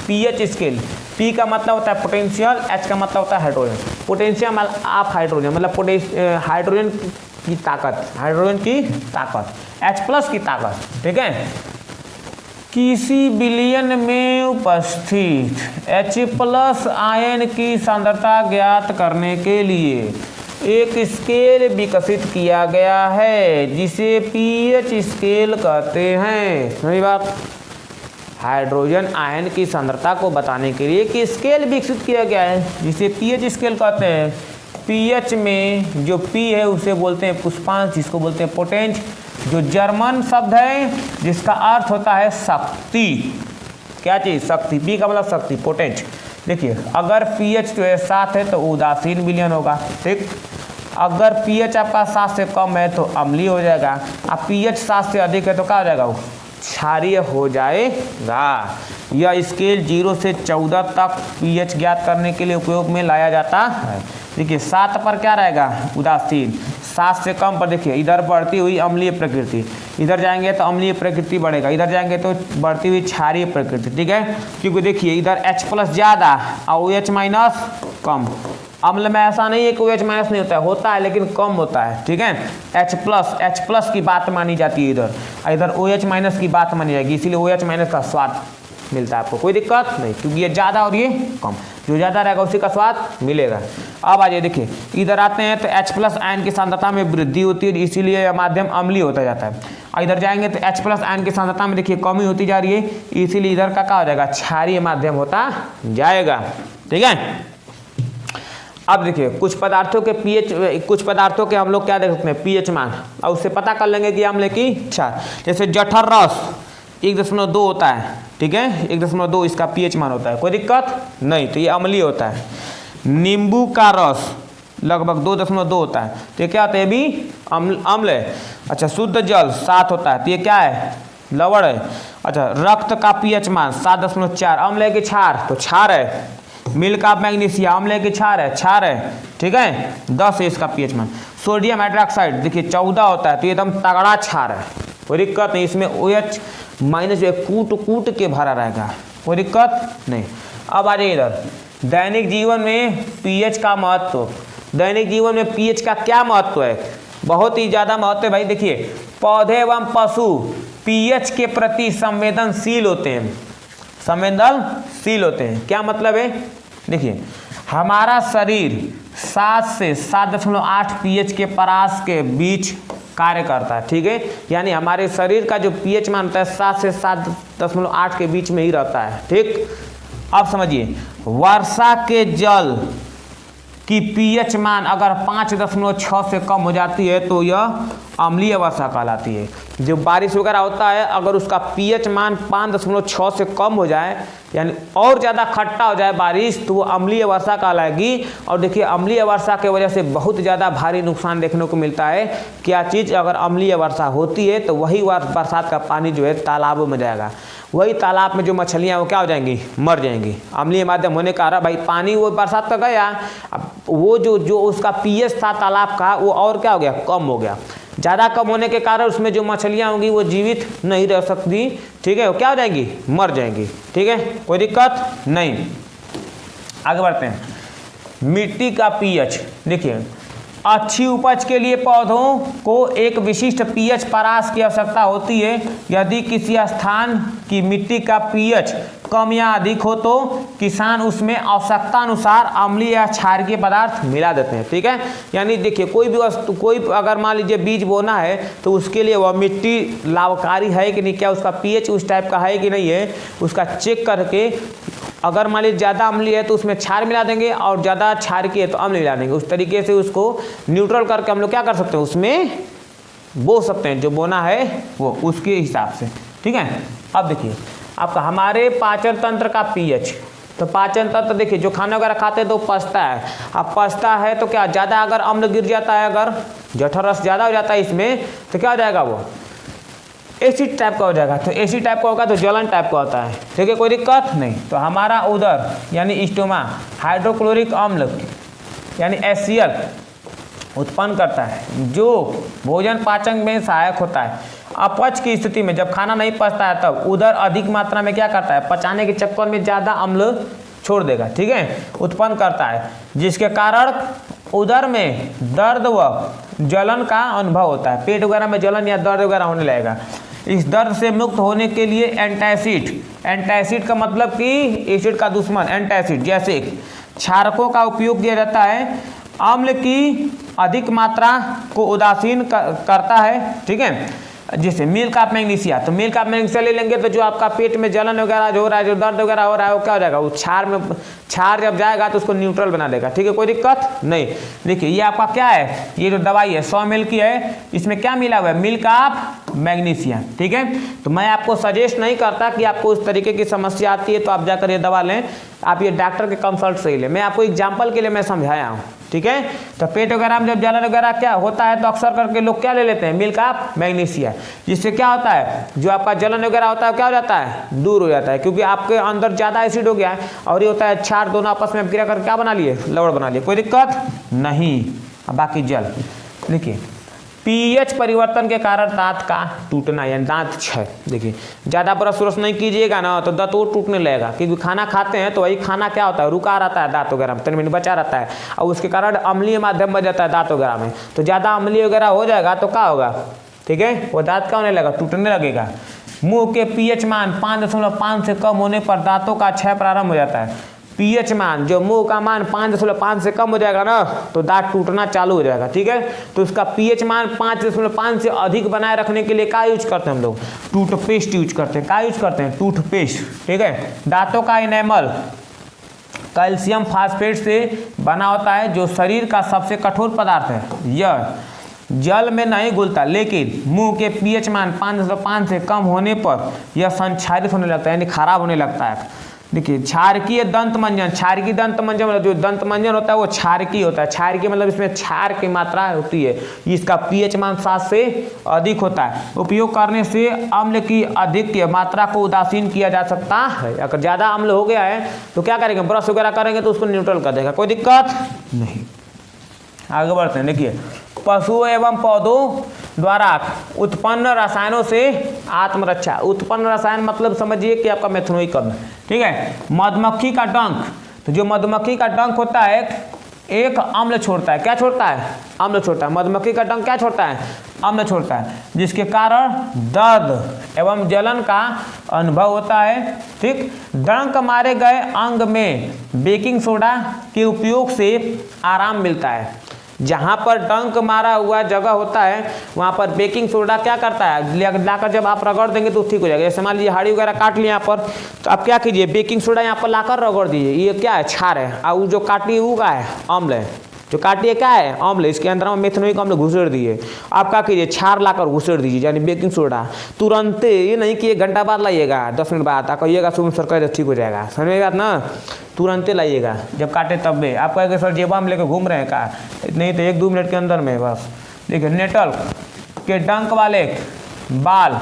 pH scale, P का मतलब होता है पोटेंशियल, एच का मतलब होता है हाइड्रोजन। पोटेंशियल ऑफ हाइड्रोजन मतलब हाइड्रोजन की ताकत, हाइड्रोजन की ताकत, H प्लस की ताकत, ठीक है। किसी विलयन में उपस्थित H प्लस आयन की सांद्रता ज्ञात करने के लिए एक स्केल विकसित किया गया है जिसे पीएच स्केल कहते हैं। सही बात, हाइड्रोजन आयन की सांद्रता को बताने के लिए एक स्केल विकसित किया गया है जिसे पीएच स्केल कहते हैं। पीएच में जो पी है उसे बोलते हैं पुष्पांश, जिसको बोलते हैं पोटेंट, जो जर्मन शब्द है जिसका अर्थ होता है शक्ति। क्या चीज़? शक्ति। पी का मतलब शक्ति, पोटेंट। देखिए अगर पीएच जो है 7 है तो उदासीन विलयन होगा, ठीक। अगर पीएच आपका 7 से कम है तो अम्लीय हो जाएगा, अब पीएच 7 से अधिक है तो क्या हो जाएगा? वो क्षारीय हो जाएगा। यह स्केल 0 से 14 तक पीएच ज्ञात करने के लिए उपयोग में लाया जाता है। देखिए 7 पर क्या रहेगा? उदासीन। 7 से कम पर देखिए इधर बढ़ती हुई अम्लीय प्रकृति, इधर जाएंगे तो अम्लीय प्रकृति बढ़ेगा, इधर जाएंगे तो बढ़ती हुई क्षारीय प्रकृति, ठीक है। क्योंकि देखिए इधर H प्लस ज़्यादा और OH माइनस कम। अम्ल में ऐसा नहीं है कि OH माइनस नहीं होता है लेकिन कम होता है, ठीक है। H प्लस की बात मानी जाती है इधर, इधर OH माइनस की बात मानी जाएगी, इसीलिए OH माइनस का स्वाद मिलता है आपको, कोई दिक्कत नहीं, क्योंकि ये ज़्यादा और ये कम, जो ज़्यादा रहेगा उसी का स्वाद मिलेगा। अब आ जाइए, देखिए इधर आते हैं तो H प्लस आयन की सांद्रता में वृद्धि होती है, इसीलिए यह माध्यम अम्लीय होता जाता है। और इधर जाएंगे तो H प्लस आयन की सांद्रता में देखिए कमी होती जा रही है, इसीलिए इधर का क्या हो जाएगा? क्षारीय माध्यम होता जाएगा, ठीक है। अब देखिए कुछ पदार्थों के पीएच, कुछ पदार्थों के हम लोग क्या देख सकते हैं? पीएच मान, और उससे पता कर लेंगे कि अम्ल की क्षार। जैसे जठर रस 1.2 होता है, ठीक है, 1.2 इसका पीएच मान होता है, कोई दिक्कत नहीं, तो ये अम्लीय होता है। नींबू का रस लगभग 2.2 होता है, तो ये क्या होता है? भी अम्ल है। अच्छा, शुद्ध जल 7 होता है, तो ये क्या है? लवण है। अच्छा, रक्त का पीएच मान 7.4, अम्ल है कि क्षार? तो क्षार है। मिल्क ऑफ मैग्नीशिया अम्ल है कि क्षार है? क्षार है, ठीक है। 10 है इसका पीएच मान। सोडियम हाइड्रोक्साइड देखिए 14 होता है, तो ये एकदम तगड़ा क्षार है, कोई दिक्कत नहीं। इसमें OH माइनस जो है कूट के भरा रहेगा, कोई दिक्कत नहीं। अब आ जाइए इधर, दैनिक जीवन में पीएच का महत्व। दैनिक जीवन में पीएच का क्या महत्व है? बहुत ही ज़्यादा महत्व है भाई। देखिए पौधे एवं पशु पीएच के प्रति संवेदनशील होते हैं, संवेदनशील होते हैं। क्या मतलब है? देखिए हमारा शरीर 7 से 7.8 पीएच के परास के बीच कार्य करता है, ठीक है। यानी हमारे शरीर का जो पीएच मान होता है 7 से 7.8 के बीच में ही रहता है, ठीक। अब समझिए, वर्षा के जल की पीएच मान अगर 5.6 से कम हो जाती है तो यह अम्लीय वर्षा कहलाती है। जो बारिश वगैरह होता है अगर उसका पीएच मान 5.6 से कम हो जाए, यानी और ज़्यादा खट्टा हो जाए बारिश, तो वो अम्लीय वर्षा कहलाएगी। और देखिए अम्लीय वर्षा की वजह से बहुत ज़्यादा भारी नुकसान देखने को मिलता है। क्या चीज़? अगर अम्लीय वर्षा होती है तो वही बरसात का पानी जो है तालाबों में जाएगा, वही तालाब में जो मछलियाँ वो क्या हो जाएंगी? मर जाएंगी। अम्लीय माध्यम होने का कारण भाई पानी वो बरसात का गया, अब वो जो उसका पीएच था तालाब का वो और क्या हो गया? कम हो गया। ज़्यादा कम होने के कारण उसमें जो मछलियाँ होंगी वो जीवित नहीं रह सकती, ठीक है, वो क्या हो जाएंगी? मर जाएंगी, ठीक है, कोई दिक्कत नहीं। आगे बढ़ते हैं। मिट्टी का पीएच, देखिए अच्छी उपज के लिए पौधों को एक विशिष्ट पीएच परास की आवश्यकता होती है। यदि किसी स्थान की मिट्टी का पीएच कम या अधिक हो तो किसान उसमें आवश्यकता अनुसार अम्लीय या क्षारीय पदार्थ मिला देते हैं, ठीक है। यानी देखिए कोई भी वस्तु, कोई अगर मान लीजिए बीज बोना है तो उसके लिए वह मिट्टी लाभकारी है कि नहीं, क्या उसका पीएच उस टाइप का है कि नहीं है, उसका चेक करके अगर मान लीजिए ज़्यादा अम्लीय है तो उसमें क्षार मिला देंगे और ज़्यादा क्षार की है तो अम्ल मिला देंगे। उस तरीके से उसको न्यूट्रल करके हम लोग क्या कर सकते हैं? उसमें बो सकते हैं, जो बोना है वो उसके हिसाब से, ठीक है। अब देखिए आपका हमारे पाचन तंत्र का पीएच, तो पाचन तंत्र देखिए जो खाना वगैरह खाते हैं तो पचता है। अब पचता है तो क्या ज़्यादा अगर अम्ल गिर जाता है, अगर जठर रस ज़्यादा हो जाता है इसमें, तो क्या हो जाएगा? वो एसिड टाइप का हो जाएगा। तो एसिड टाइप का होगा तो जलन टाइप का होता है, ठीक है, कोई दिक्कत नहीं। तो हमारा उदर यानी स्टोमा हाइड्रोक्लोरिक अम्ल यानी HCl उत्पन्न करता है, जो भोजन पाचन में सहायक होता है। अपच की स्थिति में जब खाना नहीं पचता है तब उदर अधिक मात्रा में क्या करता है, पचाने के चक्कर में ज़्यादा अम्ल छोड़ देगा, ठीक है, उत्पन्न करता है, जिसके कारण उदर में दर्द व जलन का अनुभव होता है। पेट वगैरह में जलन या दर्द वगैरह होने लगेगा। इस दर्द से मुक्त होने के लिए एंटासिड का मतलब कि एसिड का दुश्मन एंटासिड जैसे क्षारकों का उपयोग किया जाता है। अम्ल की अधिक मात्रा को उदासीन करता है, ठीक है। जैसे मिल्क ऑफ मैग्नीशिया, तो मिल्क ऑफ मैग्नीशिया ले लेंगे तो जो आपका पेट में जलन वगैरह जो हो रहा है, जो दर्द वगैरह हो रहा है, वो क्या हो जाएगा, वो क्षार जब जाएगा तो उसको न्यूट्रल बना देगा, ठीक है, कोई दिक्कत नहीं। देखिए ये आपका क्या है, ये जो दवाई है 100 ml की है, इसमें क्या मिला हुआ है, मिल्क ऑफ मैग्नीशिया, ठीक है। तो मैं आपको सजेस्ट नहीं करता कि आपको उस तरीके की समस्या आती है तो आप जाकर ये दवा लें, आप ये डॉक्टर के कंसल्ट से ही लें। मैं आपको एग्जाम्पल के लिए मैं समझाया हूँ, ठीक है। तो पेट वगैरह में जब जलन वगैरह क्या होता है तो अक्सर करके लोग क्या ले लेते हैं, मिल्क ऑफ मैग्नीशिया, जिससे क्या होता है, जो आपका जलन वगैरह होता है क्या हो जाता है, दूर हो जाता है, क्योंकि आपके अंदर ज़्यादा एसिड हो गया है और ये होता है क्षार दोनों आपस में क्रिया करके क्या बना लिए, लवण बना लिए, कोई दिक्कत नहीं। अब बाकी जल देखिए, पीएच परिवर्तन के कारण दांत का टूटना यानी दांत क्षय। देखिए ज़्यादा ब्रश व्रश नहीं कीजिएगा ना तो दांत और टूटने लगेगा, क्योंकि खाना खाते हैं तो वही खाना क्या होता है, रुका रहता है दांत वगैरह में, 3 मिनट बचा रहता है और उसके कारण अम्लीय माध्यम बन जाता है दांत वगैरह में। तो ज़्यादा अम्लीय वगैरह हो जाएगा तो क्या होगा, ठीक है, वो दांत क्या होने लगेगा, टूटने लगेगा। मुँह के पीएच मान 5.5 से कम होने पर दांतों का क्षय प्रारंभ हो जाता है। पीएच मान, जो मुंह का मान 5.5 से कम हो जाएगा ना तो दांत टूटना चालू हो जाएगा, ठीक है। तो उसका पीएच मान 5.5 से अधिक बनाए रखने के लिए क्या यूज करते हैं हम लोग, टूथपेस्ट यूज करते हैं। क्या यूज करते हैं, टूथपेस्ट, ठीक है। दांतों का इनेमल कैल्शियम फास्फेट से बना होता है, जो शरीर का सबसे कठोर पदार्थ है। यह जल में नहीं घुलता, लेकिन मुंह के पीएच मान 5.5 से कम होने पर यह संक्षारित होने लगता है, यानी खराब होने लगता है। देखिए क्षारकीय दंत मंजन, क्षारकीय दंत मंजन मतलब जो दंत मंजन होता है वो क्षारकीय होता है। क्षारकीय मतलब इसमें क्षार की मात्रा होती है, इसका पीएच मान 7 से अधिक होता है। उपयोग करने से अम्ल की अधिक मात्रा को उदासीन किया जा सकता है। अगर ज़्यादा अम्ल हो गया है तो क्या करेंगे, ब्रश वगैरह करेंगे तो उसको न्यूट्रल कर देगा, कोई दिक्कत नहीं। आगे बढ़ते हैं। देखिए पशुओं एवं पौधों द्वारा उत्पन्न रसायनों से आत्मरक्षा। उत्पन्न रसायन मतलब समझिए कि आपका मेथनोइक अम्ल, ठीक है। मधुमक्खी का डंक, तो जो मधुमक्खी का डंक होता है एक अम्ल छोड़ता है, क्या छोड़ता है, अम्ल छोड़ता है। मधुमक्खी का डंक क्या छोड़ता है, अम्ल छोड़ता है, जिसके कारण दर्द एवं जलन का अनुभव होता है, ठीक। डंक मारे गए अंग में बेकिंग सोडा के उपयोग से आराम मिलता है। जहाँ पर डंक मारा हुआ जगह होता है वहाँ पर बेकिंग सोडा क्या करता है, लाकर जब आप रगड़ देंगे तो ठीक हो जाएगा। जैसे मान लीजिए हाड़ी वगैरह काट लिया यहाँ पर, तो आप क्या कीजिए, बेकिंग सोडा यहाँ पर लाकर रगड़ दीजिए। ये क्या है, क्षार है, और जो काटी हुआ है अम्ल है, जो काटिए क्या है, अम्ल। इसके अंदर में मेथनोइक अम्ल घुसेड़ दिए। आप क्या कीजिए, क्षार लाकर घुसेड़ दीजिए, यानी बेकिंग सोडा। तुरंत ये नहीं कि 1 घंटा बाद लाइएगा, 10 मिनट बाद आप कहिएगा सुबह सर कहे ठीक हो जाएगा, समझ में बात ना। तुरंत लाइएगा जब काटे तब भी। आप कहेंगे सर जेबा में लेकर घूम रहे हैं का, नहीं तो 1-2 मिनट के अंदर में बस। देखिए नेटल के डंक वाले बाल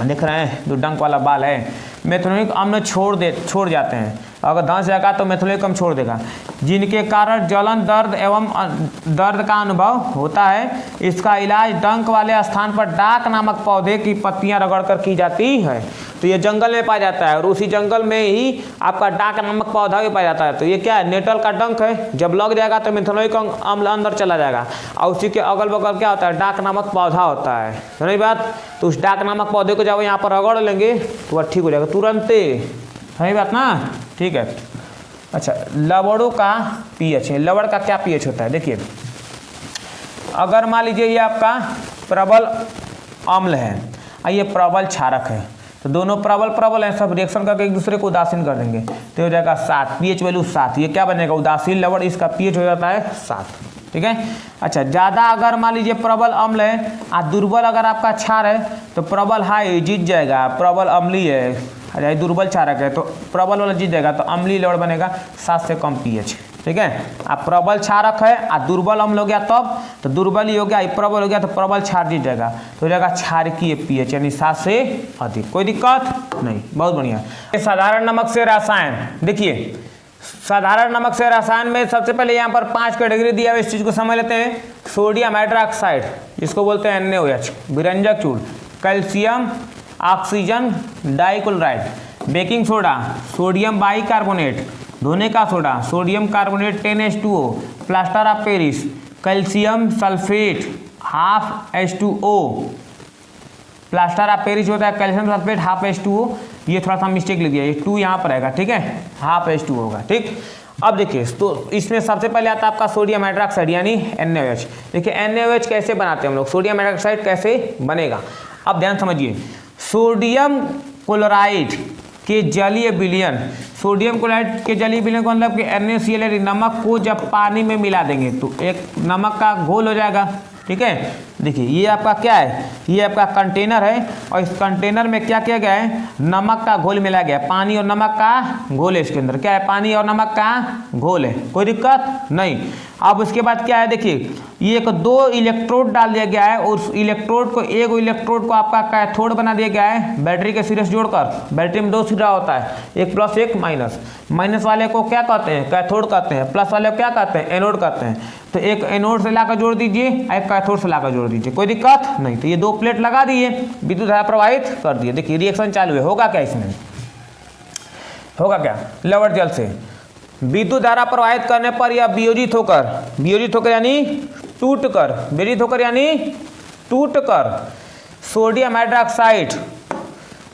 देख रहे हैं, जो डंक वाला बाल है मेथनोइक अम्ल छोड़ जाते हैं। अगर धंस जाएगा तो मेथनोइक अम्ल छोड़ देगा, जिनके कारण जलन दर्द एवं दर्द का अनुभव होता है। इसका इलाज डंक वाले स्थान पर डाक नामक पौधे की पत्तियां रगड़कर की जाती है। तो ये जंगल में पाया जाता है और उसी जंगल में ही आपका डाक नामक पौधा भी पाया जाता है। तो ये क्या है, नेटल का डंक है, जब लग जाएगा तो मेथनोइक अम्ल अंदर चला जाएगा और उसी के अगल बगल क्या होता है, डाक नामक पौधा होता है, समझ बात। तो उस डाक नामक पौधे को जब यहाँ पर रगड़ लेंगे तो वह ठीक हो जाएगा तुरंत, समझ बात ना, ठीक है। अच्छा लवड़ों का पीएच है, लवड़ का क्या पीएच होता है, देखिए अगर मान लीजिए ये आपका प्रबल अम्ल है और ये प्रबल क्षारक है, तो दोनों प्रबल हैं, सब रिएक्शन करके एक दूसरे को उदासीन कर देंगे तो हो जाएगा 7, पीएच वैल्यू 7। ये क्या बनेगा, उदासीन लवड़, इसका पीएच हो जाता है 7, ठीक है। अच्छा ज़्यादा अगर मान लीजिए प्रबल अम्ल है और दुर्बल अगर आपका क्षार है तो प्रबल हाई जीत जाएगा, प्रबल अम्लीय है, अच्छा दुर्बल क्षारक है तो प्रबल वाला जीत जाएगा, तो अम्लीय लवड़ बनेगा 7 से कम पीएच, ठीक है। आप प्रबल क्षारक है और दुर्बल अम्ल हो गया तब तो दुर्बल ही हो गया, प्रबल हो गया तो प्रबल क्षार जीत जाएगा, तो हो जाएगा क्षारकीय पीएच यानी 7 से अधिक, कोई दिक्कत नहीं, बहुत बढ़िया। साधारण नमक से रसायन, देखिए साधारण नमक से रसायन में सबसे पहले यहाँ पर 5 कैटेगरी दिया हुआ, इस चीज़ को समझ लेते हैं। सोडियम हाइड्रोक्साइड जिसको बोलते हैं NaOH, विरंजक चूड़, calcium oxygen dichloride, baking soda, sodium bicarbonate, धोने का सोडा, sodium carbonate 10H2O, plaster of Paris, calcium sulphate half H2O, plaster of Paris होता है कैल्शियम सल्फेट हाफ H2O, ये थोड़ा सा मिस्टेक लिख दिया, ये 2 यहाँ पर आएगा, ठीक है, हाफ H2O होगा, ठीक। अब देखिए तो इसमें सबसे पहले आता है आपका सोडियम हाइड्रोक्साइड यानी NaOH। देखिए NaOH कैसे बनाते हैं हम लोग, सोडियम हाइड्रोक्साइड कैसे बनेगा, अब ध्यान समझिए। सोडियम क्लोराइड के जलीय विलयन, सोडियम क्लोराइड के जलीय विलयन का मतलब कि NaCl नमक को जब पानी में मिला देंगे तो एक नमक का घोल हो जाएगा, ठीक है। देखिए ये आपका क्या है, ये आपका कंटेनर है और इस कंटेनर में क्या किया गया है, नमक का घोल मिला गया, पानी और नमक का घोल है, इसके अंदर क्या है, पानी और नमक का घोल है, कोई दिक्कत नहीं। अब उसके बाद क्या है, देखिए ये एक 2 इलेक्ट्रोड डाल दिया गया है और उस इलेक्ट्रोड को, एक इलेक्ट्रोड को आपका कैथोड बना दिया गया है बैटरी के सिरे से जोड़कर। बैटरी में 2 सिरा होता है, एक प्लस एक माइनस, माइनस वाले को क्या कहते हैं, कैथोड कहते हैं, प्लस वाले को क्या कहते हैं, एनोड कहते हैं। तो एक एनोड से लाकर जोड़ दीजिए, एक कैथोड से लाकर जोड़ दीजिए, कोई दिक्कत नहीं। तो ये 2 प्लेट लगा दिए, विद्युत धारा प्रवाहित कर दिए। देखिए रिएक्शन चालू है, होगा क्या इसमें, होगा क्या, लवण जल से विद्युत धारा प्रवाहित करने पर यह वियोजित होकर यानी टूटकर सोडियम हाइड्रोक्साइड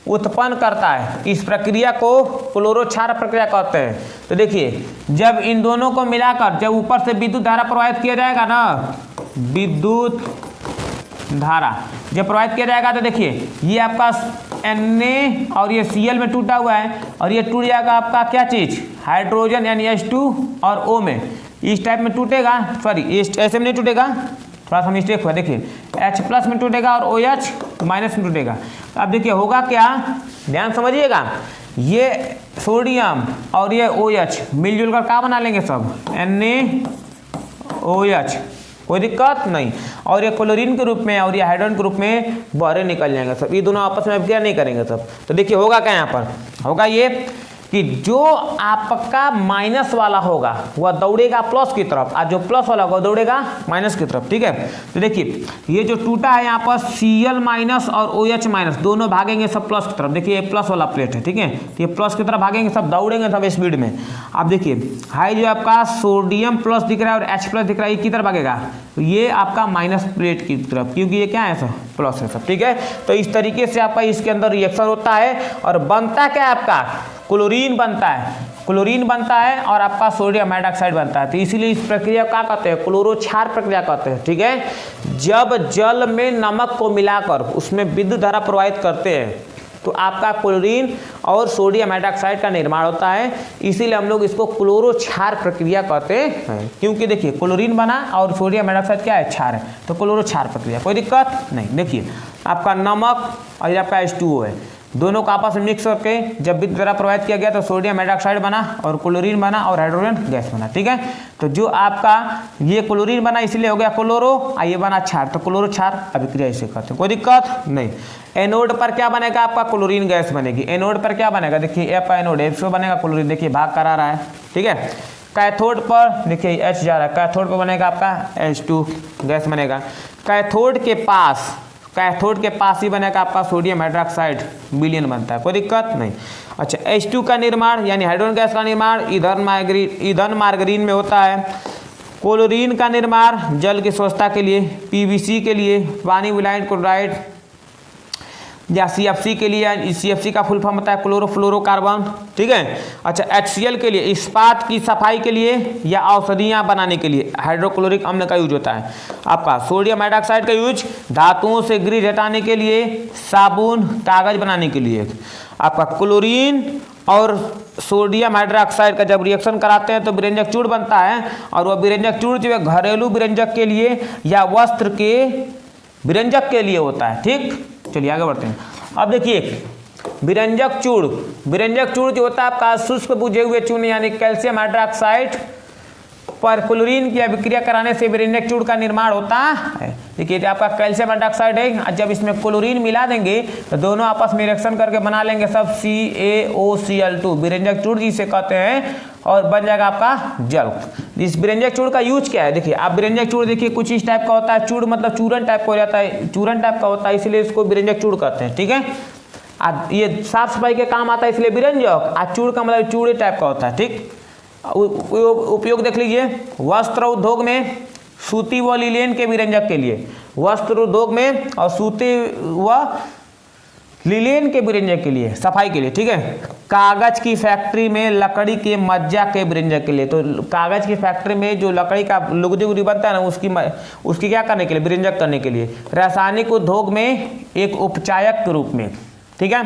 उत्पन्न करता है। इस प्रक्रिया को क्लोरोक्षार प्रक्रिया कहते हैं। तो देखिए जब इन दोनों को मिलाकर जब ऊपर से विद्युत धारा प्रवाहित किया जाएगा ना, विद्युत धारा जब प्रवाहित किया जाएगा तो देखिए ये आपका Na और ये Cl में टूटा हुआ है और ये टूट जाएगा आपका क्या चीज़, हाइड्रोजन यानी H2 और O में, इस टाइप में टूटेगा, सॉरी ऐसे में नहीं टूटेगा, थोड़ा सा मिस्टेक हुआ, देखिए H प्लस में टूटेगा और OH माइनस में टूटेगा। अब देखिए होगा क्या, ध्यान समझिएगा, ये सोडियम और ये OH मिलजुल कर क्या बना लेंगे सब, NaOH, कोई दिक्कत नहीं। और ये क्लोरीन के रूप में और ये हाइड्रोजन के रूप में बाहर निकल जाएंगे सब, ये दोनों आपस में अभिक्रिया नहीं करेंगे सब। तो देखिए होगा क्या यहाँ पर, होगा ये कि जो आपका माइनस वाला होगा वह दौड़ेगा प्लस की तरफ और जो प्लस वाला होगा दौड़ेगा माइनस की तरफ, ठीक है। तो देखिए ये जो टूटा है यहाँ पर Cl माइनस और OH माइनस दोनों भागेंगे सब प्लस की तरफ। देखिए ये प्लस वाला प्लेट है, ठीक है, तो ये प्लस की तरफ भागेंगे सब, दौड़ेंगे सब स्पीड में। अब देखिए हाई जो आपका सोडियम प्लस दिख रहा है और H प्लस दिख रहा है, ये किधर भागेगा, तो ये आपका माइनस प्लेट की तरफ, क्योंकि ये क्या है सब प्लस है सब, ठीक है। तो इस तरीके से आपका इसके अंदर रिएक्शन होता है और बनता क्या है, आपका क्लोरीन बनता है, क्लोरीन बनता है और आपका सोडियम हाइड्रोक्साइड बनता है। तो इसीलिए इस प्रक्रिया को क्या कहते हैं, क्लोरोक्षार प्रक्रिया कहते हैं, ठीक है। जब जल में नमक को मिलाकर उसमें विद्युत धारा प्रवाहित करते हैं तो आपका क्लोरीन और सोडियम हाइड्रोक्साइड का निर्माण होता है, इसीलिए हम लोग इसको क्लोरोक्षार प्रक्रिया कहते हैं। क्योंकि देखिए क्लोरीन बना और सोडियम हाइड्रोक्साइड क्या है, क्षार है, तो क्लोरोक्षार प्रक्रिया, कोई दिक्कत नहीं। देखिए आपका नमक और आपका H2O है, दोनों का आपस में मिक्स करके जब विद्युत धारा प्रवाहित किया गया तो सोडियम हाइड्रोक्साइड बना और क्लोरीन बना और हाइड्रोजन गैस बना, ठीक है। तो जो आपका ये क्लोरीन बना इसलिए हो गया क्लोरो और ये बना क्षार, तो क्लोरोक्षार अभिक्रिया इसे कहते हैं, कोई दिक्कत नहीं। एनोड पर क्या बनेगा, आपका क्लोरीन गैस बनेगी। एनोड पर क्या बनेगा, देखिए एफ एनोड H बनेगा, क्लोरीन देखिए भाग करा रहा है, ठीक है। कैथोड पर देखिए H जा रहा है, कैथोड पर बनेगा आपका H2 गैस बनेगा। कैथोड के पास ही बनेगा आपका सोडियम हाइड्रोक्साइड विलयन बनता है, कोई दिक्कत नहीं। अच्छा H2 का निर्माण यानी हाइड्रोजन गैस का निर्माण ईंधन मार्गरीन में होता है। क्लोरीन का निर्माण जल की स्वच्छता के लिए, PVC के लिए, पानी विलायन क्लोराइड या CFC के लिए, CFC का फुल फॉर्म होता है क्लोरोफ्लोरोकार्बन, ठीक है। अच्छा HCl के लिए इस्पात की सफाई के लिए या औषधियाँ बनाने के लिए हाइड्रोक्लोरिक अम्ल का यूज होता है। आपका सोडियम हाइड्रोक्साइड का यूज धातुओं से ग्रीस हटाने के लिए, साबुन, कागज बनाने के लिए। आपका क्लोरीन और सोडियम हाइड्रोक्साइड का जब रिएक्शन कराते हैं तो विरंजक चूड़ बनता है और वह विरंजक चूड़ जो है घरेलू विरंजक के लिए या वस्त्र के विरंजक के लिए होता है, ठीक। चलिए आगे बढ़ते हैं। अब देखिए विरंजक चूड़ जो होता है आपका शुष्क बुझे हुए चूर्ण यानी कैल्शियम हाइड्रोक्साइड पर क्लोरीन की अभिक्रिया कराने से विरेंजक चूर्ण का निर्माण होता है। देखिए आपका कैल्शियम हाइड्रोक्साइड है, जब इसमें क्लोरीन मिला देंगे तो दोनों आपस में रिएक्शन करके बना लेंगे सब CaOCl2 विरेंजक चूर्ण जिसे कहते हैं, और बन जाएगा आपका जल। इस विरेंजक चूर्ण का यूज क्या है? देखिए आप विरेंजक चूर्ण देखिए कुछ इस टाइप का होता है, चूर्ण मतलब चूरन टाइप का हो जाता है, चूरन टाइप का होता है, इसलिए इसको विरेंजक चूर्ण कहते हैं। ठीक है, ये साफ सफाई के काम आता है इसलिए विरेंजक, आ चूर्ण का मतलब चूड़े टाइप का होता है। ठीक, उपयोग देख लीजिए, वस्त्र उद्योग में सूती व लिनेन के विरेंजक के लिए, वस्त्र उद्योग में और सूती व लिनेन के विरेंजक के लिए, सफाई के लिए। ठीक है, कागज की फैक्ट्री में लकड़ी के मज्जा के विरेंजक के लिए, तो कागज की फैक्ट्री में जो लकड़ी का लुगदी उगदी बनता है ना, उसकी क्या करने के लिए? विरेंजक करने के लिए। रासायनिक उद्योग में एक उपचायक के रूप में। ठीक है,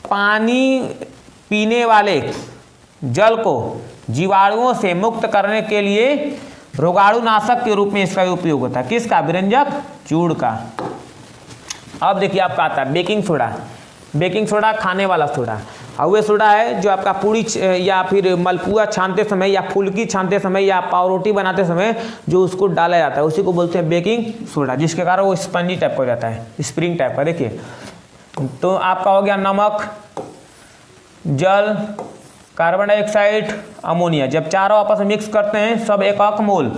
पानी पीने वाले जल को जीवाणुओं से मुक्त करने के लिए रोगाणुनाशक के रूप में इसका उपयोग होता है। किसका? विरेंजक चूर्ण का। अब देखिए आपका आता है बेकिंग सोडा। बेकिंग सोडा खाने वाला सोडा, और वह सोडा है जो आपका पूरी या फिर मलपुआ छानते समय या फुल्की छानते समय या पाव रोटी बनाते समय जो उसको डाला जाता है उसी को बोलते हैं बेकिंग सोडा, जिसके कारण वो स्पंजी टाइप का हो जाता है, स्प्रिंग टाइप का। देखिए तो आपका हो गया नमक, जल, कार्बन डाइऑक्साइड, अमोनिया, जब चारों आपस में मिक्स करते हैं सब एक मोल,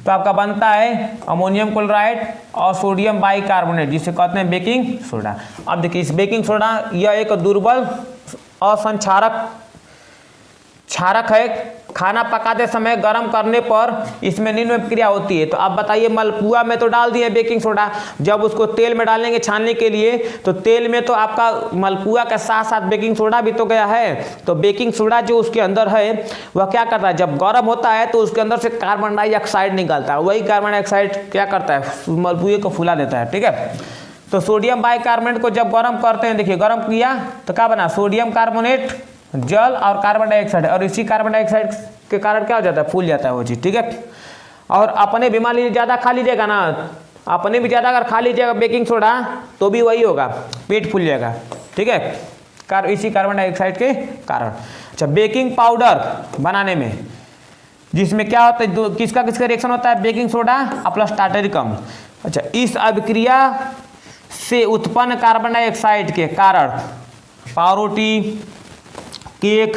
तो आपका बनता है अमोनियम क्लोराइड और सोडियम बाइकार्बोनेट, जिसे कहते हैं बेकिंग सोडा। अब देखिए इस बेकिंग सोडा यह एक दुर्बल असंक्षारक क्षारक है। खाना पकाते समय गर्म करने पर इसमें निम्न क्रिया होती है। तो अब बताइए, मलपुआ में तो डाल दिए बेकिंग सोडा, जब उसको तेल में डालेंगे छानने के लिए तो तेल में तो आपका मलपुआ के साथ साथ बेकिंग सोडा भी तो गया है। तो बेकिंग सोडा जो उसके अंदर है वह क्या करता है, जब गर्म होता है तो उसके अंदर से कार्बन डाइऑक्साइड निकलता है, वही कार्बन डाइऑक्साइड क्या करता है, मलपुए को फुला देता है। ठीक है, तो सोडियम बाइकार्बोनेट को जब गर्म करते हैं, देखिए गर्म किया तो क्या बना, सोडियम कार्बोनेट, जल और कार्बन डाइऑक्साइड, और इसी कार्बन डाइऑक्साइड के कारण क्या हो जाता है, फूल जाता है वो चीज़। ठीक है, और अपने भी मान लीजिए ज़्यादा खा लीजिएगा ना, अपने भी ज़्यादा अगर खा लीजिएगा बेकिंग सोडा तो भी वही होगा, पेट फूल जाएगा। ठीक है, इसी कार्बन डाइऑक्साइड के कारण। अच्छा, बेकिंग पाउडर बनाने में जिसमें क्या होता है, किसका रिएक्शन होता है, बेकिंग सोडा प्लस टार्टरिक अम्ल। अच्छा, इस अभिक्रिया से उत्पन्न कार्बन डाइऑक्साइड के कारण पावरोटी, केक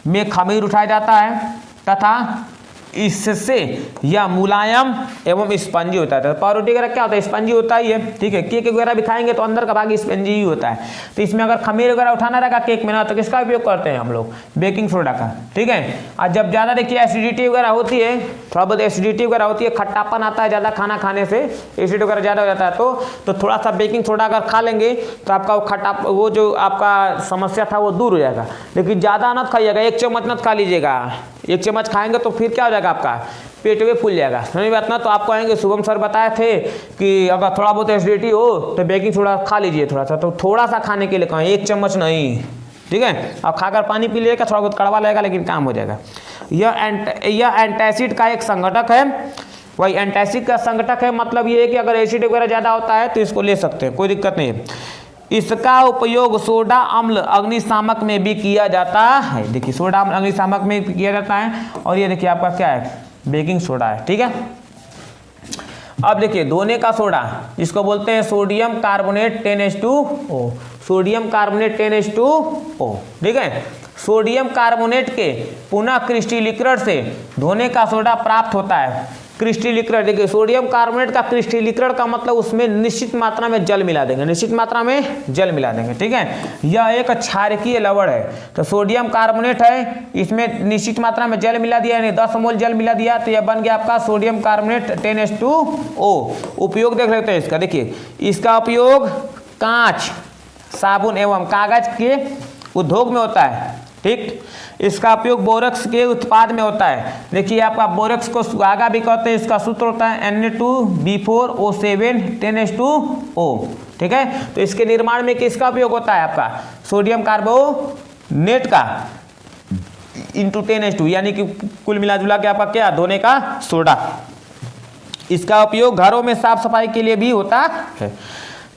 में खमीर उठाया जाता है तथा इससे यह मुलायम एवं स्पंजी होता है। तो पावरोटी वगैरह क्या होता है, स्पंजी होता ही है। ठीक है, केक वगैरह भी खाएंगे तो अंदर का भाग स्पंजी ही होता है। तो इसमें अगर खमीर वगैरह उठाना रहेगा केक में ना, तो किसका उपयोग करते हैं हम लोग, बेकिंग सोडा का। ठीक है, और जब ज़्यादा देखिए एसिडिटी वगैरह होती है, थोड़ा बहुत एसिडिटी वगैरह होती है, खट्टापन आता है ज़्यादा खाना खाने से, एसिड वगैरह ज़्यादा हो जाता है, तो थोड़ा सा बेकिंग सोडा अगर खा लेंगे तो आपका वो खट्टा, वो जो आपका समस्या था वो दूर हो जाएगा। लेकिन ज़्यादा मत खाइएगा, 1 चम्मच मत खा लीजिएगा। 1 चम्मच खाएंगे तो फिर क्या हो जाएगा, आपका पेट में फूल जाएगा। समझ बात ना। तो आपको आएंगे शुभम सर बताए थे कि अगर थोड़ा बहुत एसिडिटी हो तो बेकिंग सोडा खा लीजिए थोड़ा सा, तो थोड़ा सा खाने के लिए कहें, 1 चम्मच नहीं। ठीक है, आप खाकर पानी पी लीजिएगा, थोड़ा बहुत कड़वा लगेगा लेकिन काम हो जाएगा। यह एंटासिड का एक संघटक है, वही एंटासिड का संघटक है, मतलब ये है कि अगर एसिड वगैरह ज़्यादा होता है तो इसको ले सकते हैं, कोई दिक्कत नहीं है। इसका उपयोग सोडा अम्ल अग्निशामक में भी किया जाता है। देखिए सोडा अम्ल अग्निशामक में भी किया जाता है, और ये देखिए आपका क्या है, बेकिंग सोडा है। ठीक है, अब देखिए धोने का सोडा जिसको बोलते हैं sodium carbonate 10H2O, sodium carbonate 10H2O। ठीक है, सोडियम कार्बोनेट के पुनः क्रिस्टलीकरण से धोने का सोडा प्राप्त होता है। क्रिस्टलीकरण, देखिए सोडियम कार्बोनेट का क्रिस्टलीकरण का मतलब उसमें निश्चित मात्रा में जल मिला देंगे, निश्चित मात्रा में जल मिला देंगे। ठीक है, यह एक क्षारकीय लवण है। तो सोडियम कार्बोनेट है, इसमें निश्चित मात्रा में जल मिला दिया, यानी 10 मोल जल मिला दिया, तो यह बन गया आपका सोडियम कार्बोनेट 10H2O। उपयोग देख लेते हैं इसका। देखिए इसका उपयोग कांच, साबुन एवं कागज के उद्योग में होता है। ठीक, इसका उपयोग बोरक्स के उत्पाद में होता है। देखिए आपका बोरक्स को सुहागा भी कहते हैं, इसका सूत्र होता है Na2B4O7 10H2O। ठीक है, तो इसके निर्माण में किसका उपयोग होता है, आपका सोडियम कार्बोनेट का इंटू 10H2, यानी कि कुल मिला जुला के आपका क्या, धोने का सोडा। इसका उपयोग घरों में साफ सफाई के लिए भी होता है।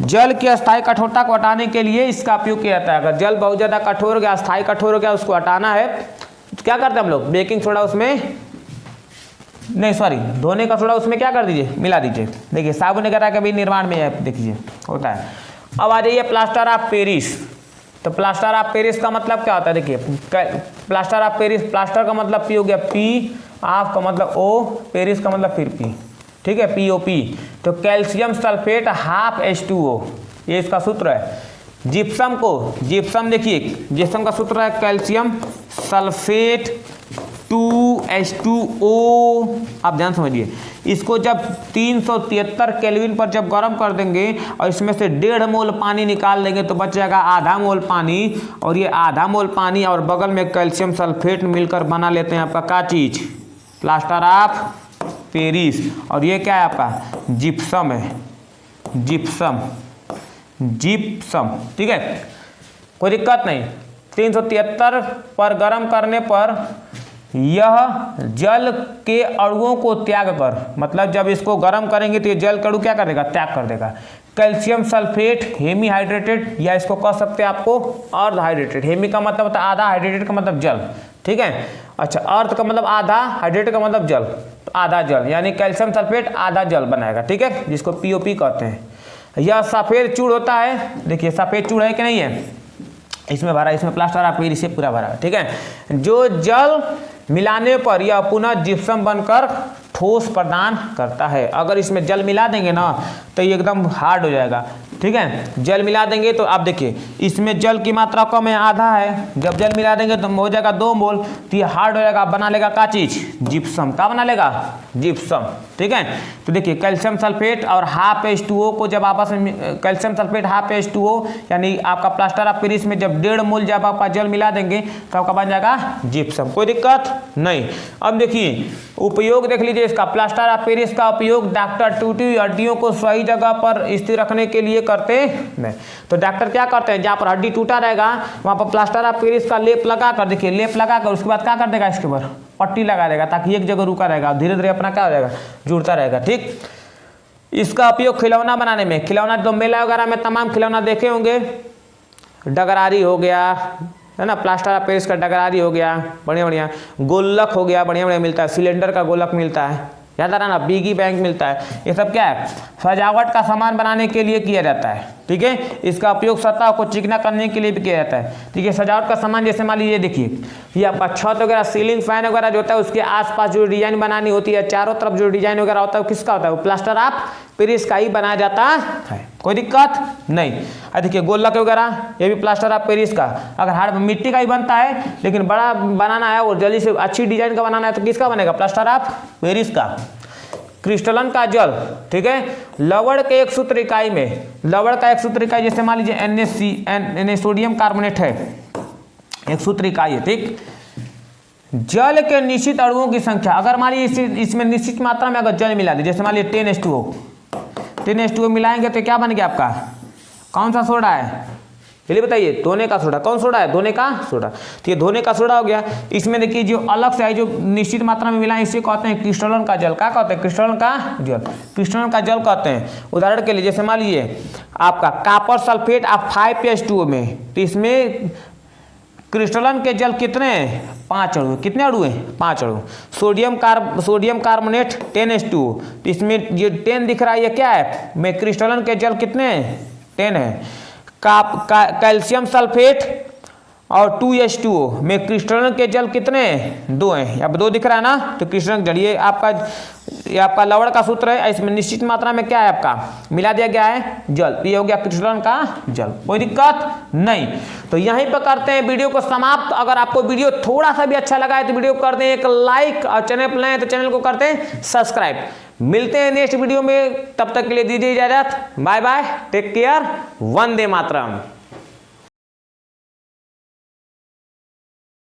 जल की अस्थायी कठोरता को हटाने के लिए इसका उपयोग किया जाता है। अगर जल बहुत ज़्यादा कठोर हो गया, अस्थायी कठोर हो गया, उसको हटाना है तो क्या करते हैं हम लोग, बेकिंग सोडा उसमें नहीं सॉरी, धोने का सोडा उसमें क्या कर दीजिए, मिला दीजिए। देखिए साबुन वगैरह का भी निर्माण में है, देखिए होता है। अब आ जाइए प्लास्टर ऑफ पेरिस। तो प्लास्टर ऑफ पेरिस का मतलब क्या होता है, देखिए प्लास्टर ऑफ पेरिस, प्लास्टर का मतलब पी हो गया, पी, ऑफ का मतलब ओ, पेरिस का मतलब फिर पी, ठीक है, POP। तो कैल्शियम सल्फेट हाफ H2O, ये इसका सूत्र है। जिप्सम को, जिप्सम देखिए, जिप्सम का सूत्र है कैल्शियम सल्फेट 2H2O। आप ध्यान समझिए, इसको जब 373 केल्विन पर जब गर्म कर देंगे और इसमें से 1.5 मोल पानी निकाल देंगे तो बच जाएगा आधा मोल पानी, और ये आधा मोल पानी और बगल में कैल्शियम सल्फेट मिलकर बना लेते हैं आपका क्या चीज, प्लास्टर ऑफ पेरिस। और ये क्या है आपका, जिप्सम है, जिप्सम, जिप्सम, ठीक है, कोई दिक्कत नहीं। 373 पर गर्म करने पर यह जल के अणुओं को त्याग कर, मतलब जब इसको गर्म करेंगे तो ये जल के अणु क्या कर देगा, त्याग कर देगा। कैल्शियम सल्फेट हेमी हाइड्रेटेड, या इसको कह सकते हैं आपको अर्ध हाइड्रेटेड। हेमी का मतलब होता है आधा, हाइड्रेटेड का मतलब जल, ठीक है। अच्छा, अर्ध का मतलब आधा, हाइड्रेटेड का मतलब जल, तो आधा जल, यानी कैल्शियम सल्फेट आधा जल बनाएगा, ठीक है, जिसको POP कहते हैं। यह सफ़ेद चूड़ होता है, देखिए सफ़ेद चूड़ है कि नहीं है, इसमें भरा, इसमें प्लास्टर ऑफ पेरिस से पूरा भरा है, ठीक है। जो जल मिलाने पर यह पुनः जिप्सम बनकर ठोस प्रदान करता है। अगर इसमें जल मिला देंगे ना तो ये एकदम हार्ड हो जाएगा, ठीक है। जल मिला देंगे तो आप देखिए इसमें जल की मात्रा कम है, आधा है, जब जल मिला देंगे तो हो जाएगा 2 मोल, तो ये हार्ड हो जाएगा, बना लेगा क्या चीज, जिप्सम। क्या बना लेगा, जिप्सम, ठीक है। तो देखिए कैल्शियम सल्फेट और हाफ H2O को जब आपस में, कैल्शियम सल्फेट हाफ H2O यानी आपका प्लास्टर ऑफ पेरिस में जब 1.5 मोल जब आप जल मिला देंगे तो आपका बन जाएगा जिप्सम, कोई दिक्कत नहीं। अब देखिए उपयोग देख लीजिए इसका, प्लास्टर ऑफ पेरिस का उपयोग डॉक्टर टूटी हड्डियों को सही जगह पर स्थिर रखने के लिए करते हैं। तो डॉक्टर क्या करते हैं, जहाँ पर हड्डी टूटा रहेगा वहाँ पर प्लास्टर ऑफ पेरिस का लेप लगा कर, देखिए लेप लगा कर उसके बाद क्या कर देगा, इसके ऊपर पट्टी लगा देगा ताकि एक जगह रुका रहेगा, धीरे धीरे अपना क्या हो जाएगा, जुड़ता रहेगा, ठीक। इसका उपयोग खिलौना बनाने में, खिलौना तो मेला वगैरह में तमाम खिलौना देखे होंगे, डगरारी हो गया है ना, प्लास्टर ऑफ पेरिस का डगरारी हो गया, बढ़िया बढ़िया, गोलक हो गया, बढ़िया बढ़िया मिलता है, सिलेंडर का गोलक मिलता है, याद आ रहा ना, बिगी बैंक मिलता है। ये सब क्या है, सजावट का सामान बनाने के लिए किया जाता है, ठीक है। इसका उपयोग सतह को चिकना करने के लिए भी किया जाता है, ठीक है। सजावट का सामान जैसे मान लीजिए, देखिए ये आपका छत वगैरह, सीलिंग फैन वगैरह जो होता है उसके आसपास जो डिजाइन बनानी होती है, चारों तरफ जो डिजाइन वगैरह होता है वो किसका होता है, वो प्लास्टर ऑफ पेरिस का ही बनाया जाता है, कोई दिक्कत नहीं। देखिए गोलक वगैरह ये भी प्लास्टर ऑफ पेरिस का, अगर हार्ड मिट्टी का ही बनता है लेकिन बड़ा बनाना है और जल्दी से अच्छी डिजाइन का बनाना है तो किसका बनेगा, प्लास्टर ऑफ पेरिस का। क्रिस्टलन का जल, ठीक है, लवण के एक सूत्र इकाई में, लवण का एक सूत्र इकाई जैसे मान लीजिए NaC, सोडियम कार्बोनेट है, एक सूत्र इकाई है, ठीक। जल के निश्चित अणुओं की संख्या, अगर मान लीजिए इसमें निश्चित मात्रा में अगर जल मिला दे, जैसे मान लीजिए 10H2O मिलाएंगे तो क्या बन गया आपका, कौन सा सोडा है, चलिए बताइए, धोने का सोडा। कौन सोडा है, धोने का सोडा, तो ये धोने का सोडा हो गया। इसमें देखिए जो अलग से है, जो निश्चित मात्रा में मिला है, इसे कहते हैं क्रिस्टलन का जल। क्या कहते हैं, क्रिस्टलन का जल, क्रिस्टलन का जल कहते हैं। उदाहरण के लिए जैसे मान लीजिए आपका कॉपर सल्फेट आप 5H2O में, तो इसमें क्रिस्टलन के जल कितने हैं, 5 अणु, कितने अणु हैं, 5 अणु। सोडियम कार्बोनेट 10H2O, तो इसमें ये 10 दिख रहा है, ये क्या है, में क्रिस्टलन के जल कितने हैं, 10 है। कैल्शियम सल्फेट और 2H2O में क्रिस्टलन के जल कितने हैं, 2 हैं, अब 2 दिख रहा है ना, तो क्रिस्टलन जल, ये आपका लवण का सूत्र है, इसमें निश्चित मात्रा में क्या है आपका मिला दिया गया है जल, ये हो गया क्रिस्टलन का जल, कोई दिक्कत नहीं। तो यहीं पर करते हैं वीडियो को समाप्त। अगर आपको वीडियो थोड़ा सा भी अच्छा लगा है तो वीडियो को कर दें एक लाइक, और चैनल पर नए हैं तो चैनल को करते हैं सब्सक्राइब। मिलते हैं नेक्स्ट वीडियो में, तब तक के लिए दीजिए इजाजत, bye bye, take care, Vande Mataram.